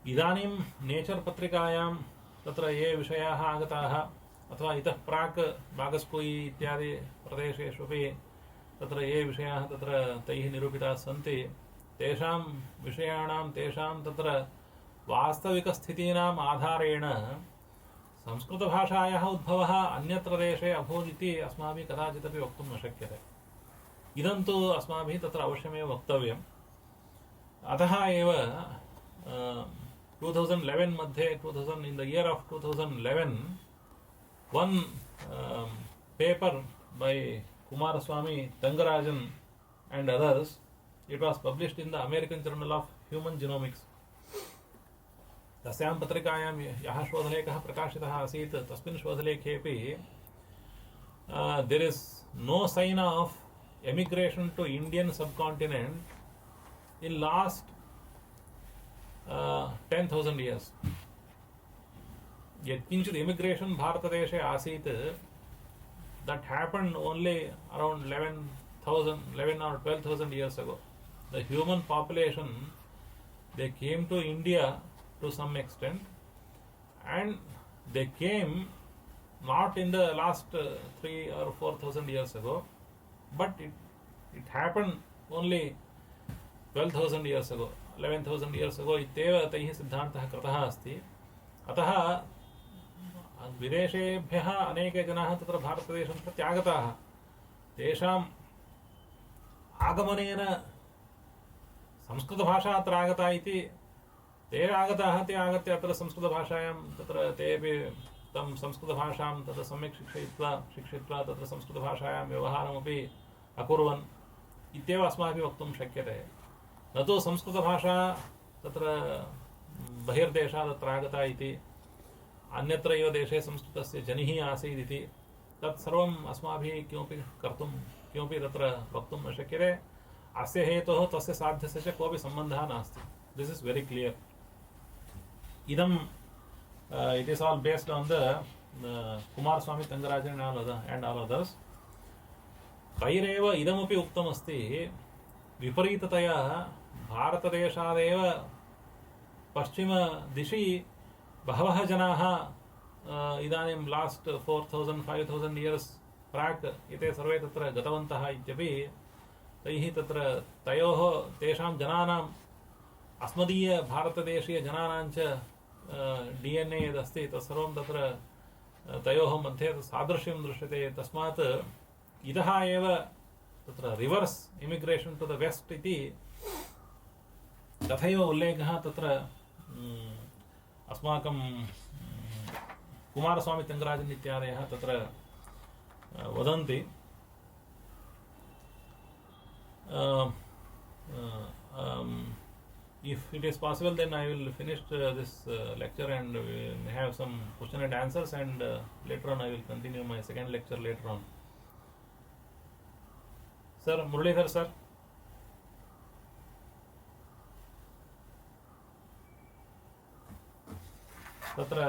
Speaker 1: इदानीं nature पत्रिकायां तत्र ये विषयाः आगताः अथवा इतः प्राक् बागस्कोई इत्यादि प्रदेशेष्वपि तत्र ये विषयाः तत्र तैः निरूपिताः सन्ति तेषां विषयाणां तेषां तत्र वास्तविकस्थितीनाम् आधारेण संस्कृतभाषायाः उद्भवः अन्यत्र देशे अभूत् इति अस्माभिः कदाचिदपि वक्तुं न शक्यते इदं तु अस्माभिः तत्र अवश्यमेव वक्तव्यम् अतः एव 2011 मध्ये in the year of 2011 one paper by Kumaraswamy, Thangarajan and others, it was published in the American Journal of Human Genomics. तस्यां पत्रिकायां यः शोधलेखः प्रकाशितः आसीत् तस्मिन् शोधलेखेपि there is no sign of emigration to Indian subcontinent in last 10,000 years. यत्किञ्चित् immigration भारतदेशे आसीत् that happened only around 11 or 12,000 years ago. The human population, they came to India to some extent, and they came not in the last 3 or 4,000 years ago, but it happened only 12,000 years ago, 11,000 years ago. इत्येव तैः सिद्धान्तः कृतः अस्ति. अतः विदेशेभ्यः अनेके जनाः तत्र भारतदेशं प्रति आगताः. तेषाम् आगमनेन संस्कृतभाषा अत्र आगता इति ते आगताः, ते आगत्य अत्र संस्कृतभाषायां तत्र तेपि तं संस्कृतभाषां तत्र सम्यक् शिक्षयित्वा तत्र संस्कृतभाषायां व्यवहारमपि अकुर्वन् इत्येव अस्माभिः वक्तुं शक्यते. न तु संस्कृतभाषा तत्र बहिर्देशात् अत्र आगता इति, अन्यत्र एव देशे संस्कृतस्य जनिः आसीत् इति, तत् सर्वम् अस्माभिः किमपि तत्र वक्तुं न शक्यते. अस्य हेतोः तस्य साध्यस्य च कोऽपि सम्बन्धः नास्ति. This is very clear. Idam, it is all based on the Kumaraswamy, Thangarajan and all others. तैरेव इदमपि उक्तमस्ति, विपरीततया भारतदेशादेव पश्चिमदिशि बहवः जनाः इदानीं लास्ट 4,000-5,000 years प्राक् एते सर्वे तत्र गतवन्तः इत्यपि तैः तत्र तयोः तेषां जनानाम् अस्मदीय भारतदेशीय जनानां च DNA यदस्ति तत्सर्वं तत्र तयोः मध्ये सादृश्यं दृश्यते. तस्मात् इतः एव तत्र रिवर्स् इमिग्रेशन् टु द वेस्ट् इति तथैव उल्लेखः तत्र अस्माकं कुमारस्वामी तङ्गराजन् इत्यादयः तत्र वदन्ति. if it is possible, then I will finish this lecture and we have some question and answers, and later on I will continue my second lecture later on. Sir, Muralidhar sir. तत्र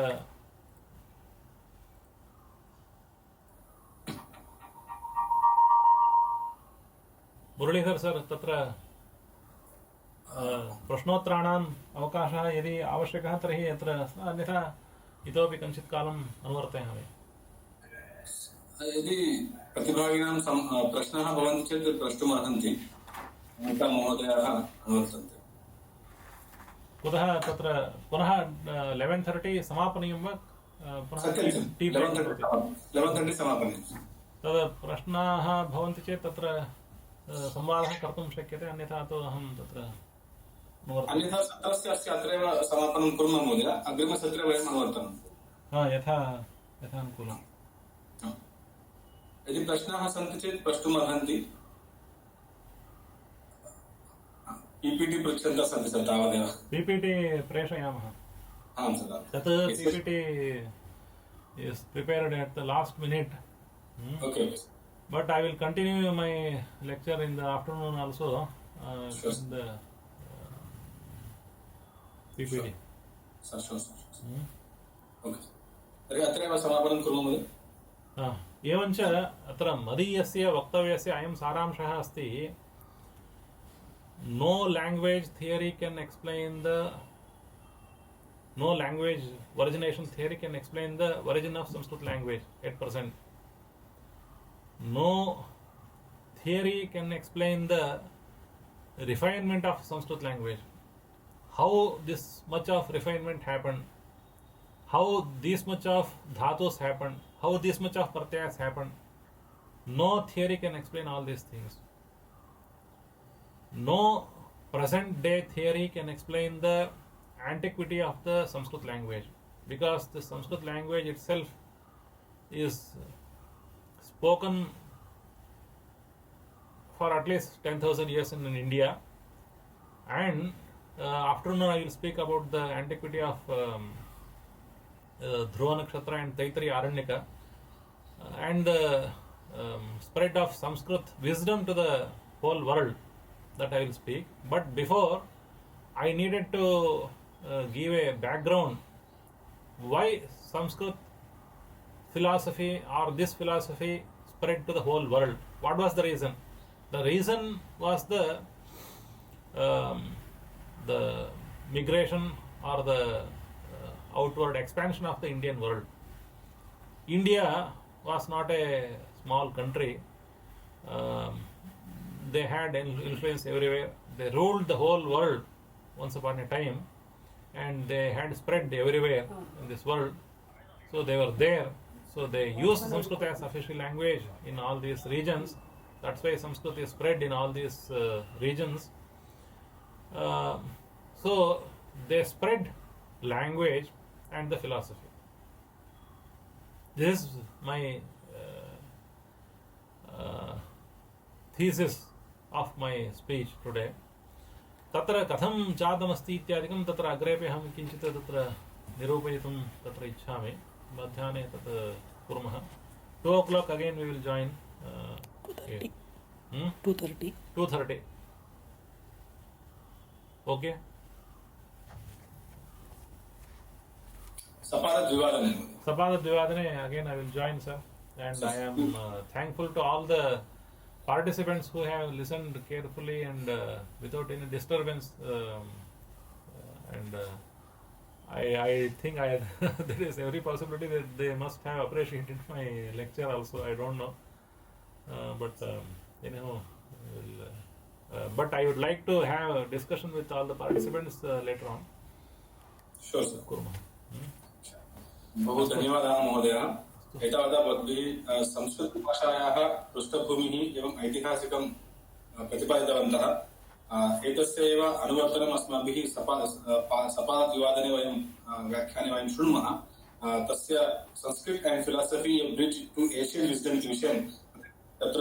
Speaker 1: मुरलीधर सर, तत्र प्रश्नोत्तराणाम् अवकाशः यदि आवश्यकः तर्हि अत्र अन्यथा इतोपि किञ्चित् कालम् अनुवर्तयामि।
Speaker 2: यदि प्रतिभागिनां प्रश्नाः भवन्ति चेत् प्रष्टुम् अर्हन्ति, अन्यथा महोदयाः अनुवर्तन्ते।
Speaker 1: कुतः तत्र पुनः 11:30 समापनीयं वा?
Speaker 2: सत्यं 11:30 समापनीयं।
Speaker 1: तद् प्रश्नाः भवन्ति चेत् तत्र संवादः कर्तुं शक्यते, अन्यथा तु अहं तत्र
Speaker 2: अन्यथा सत्रस्य अस्य अत्रैव समापनं कुर्मः महोदय, अग्रिमसत्रे वयम् अनुवर्तनं।
Speaker 1: यथा अनुकूलं।
Speaker 2: यदि प्रश्नाः सन्ति चेत् प्रष्टुम् अर्हन्ति। पीपीटी पृच्छन्तः सन्ति सर, तावदेव।
Speaker 1: पीपीटी प्रेषयामः।
Speaker 2: आं सर।
Speaker 1: तत् PPT is prepared at the last minute.
Speaker 2: Okay.
Speaker 1: But I will continue my lecture in the afternoon also.
Speaker 2: Sure.
Speaker 1: In the PPT.
Speaker 2: Sure. Okay. तर्हि अत्रैव समापनं कुर्मः महोदय।
Speaker 1: एवञ्च अत्र मदीयस्य वक्तव्यस्य अयं सारांशः अस्ति। No language origination theory can explain the origin of Sanskrit language at present. No theory can explain the refinement of Sanskrit language. How this much of refinement happened, how this much of dhatus happened, how this much of pratyayas happened. No theory can explain all these things. No present day theory can explain the antiquity of the Sanskrit language, because the Sanskrit language itself is spoken for at least 10,000 years in India, and afternoon I will speak about the antiquity of Dhruva Nakshatra and Taittiriya Aranyaka, and the spread of Sanskrit wisdom to the whole world, that I will speak. But before, I needed to give a background why Sanskrit philosophy or this philosophy spread to the whole world. What was the reason? The reason was the migration or the outward expansion of the Indian world. India was not a small country. They had influence everywhere. They ruled the whole world once upon a time, and they had spread everywhere in this world. So they were there. So they used Sanskrit as official language in all these regions. That's why Sanskrit is spread in all these regions. So they spread language and the philosophy. This is my thesis of my speech today. तत्र कथं जातमस्ति इत्यादिकं तत्र अग्रेपि अहं किञ्चित् तत्र निरूपयितुं तत्र इच्छामि। मध्याह्ने तत् कुर्मः। 2 o'clock again we will join.
Speaker 3: 2:30.
Speaker 1: 2:30. Okay. Sapada-Dvivadane again I will join, sir. And I am thankful to all the participants who have listened carefully and without any disturbance. I think there is every possibility that they must have appreciated my lecture also. I don't know. Anyhow, but I would like to have a discussion with all the participants later on.
Speaker 2: Sure, sir.
Speaker 1: कुर्मः।
Speaker 2: बहु धन्यवादः महोदय। एतावता भवद्भिः संस्कृतभाषायाः पृष्ठभूमिः एवं ऐतिहासिकं प्रतिपादितवन्तः। एतस्य एव अनुवर्तनम् अस्माभिः सपादद्विवादने वयं व्याख्याने वयं शृण्मः। तस्य Sanskrit and philosophy bridge to Asian wisdom इति विषयं तत्र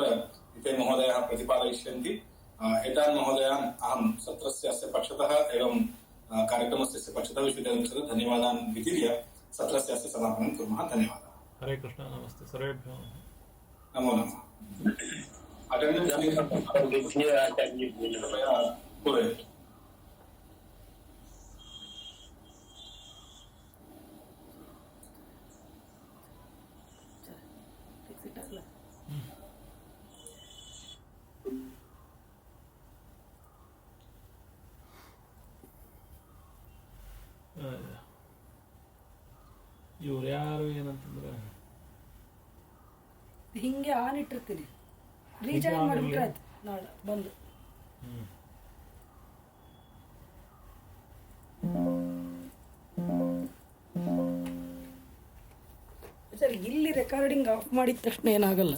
Speaker 2: इते महोदयः प्रतिपादयिष्यन्ति। एतान् महोदयान् अहं सत्रस्य अस्य पक्षतः एवं कार्यक्रमस्य पक्षतः विश्वविद्यालयस्य धन्यवादान् वितीर्य सत्रस्य अस्य समापनं कुर्मः। धन्यवादाः।
Speaker 1: हरे कृष्ण। नमस्ते सर्वेभ्यो।
Speaker 2: नमो नमः। पूरयतु।
Speaker 1: ಇವ್ರು ಯಾರು ಏನಂತಂದ್ರೆ
Speaker 3: ಹಿಂಗೆ ಆನ್ ಇಟ್ಟಿರ್ತೀನಿ, ರೀಚಾರ್ಜ್ ಮಾಡಿಬಿಟ್ರೆ ಆಯ್ತು ನಾಳೆ ಬಂದು. ಸರ್ ಇಲ್ಲಿ ರೆಕಾರ್ಡಿಂಗ್ ಆಫ್ ಮಾಡಿದ ತಕ್ಷಣ ಏನಾಗಲ್ಲ.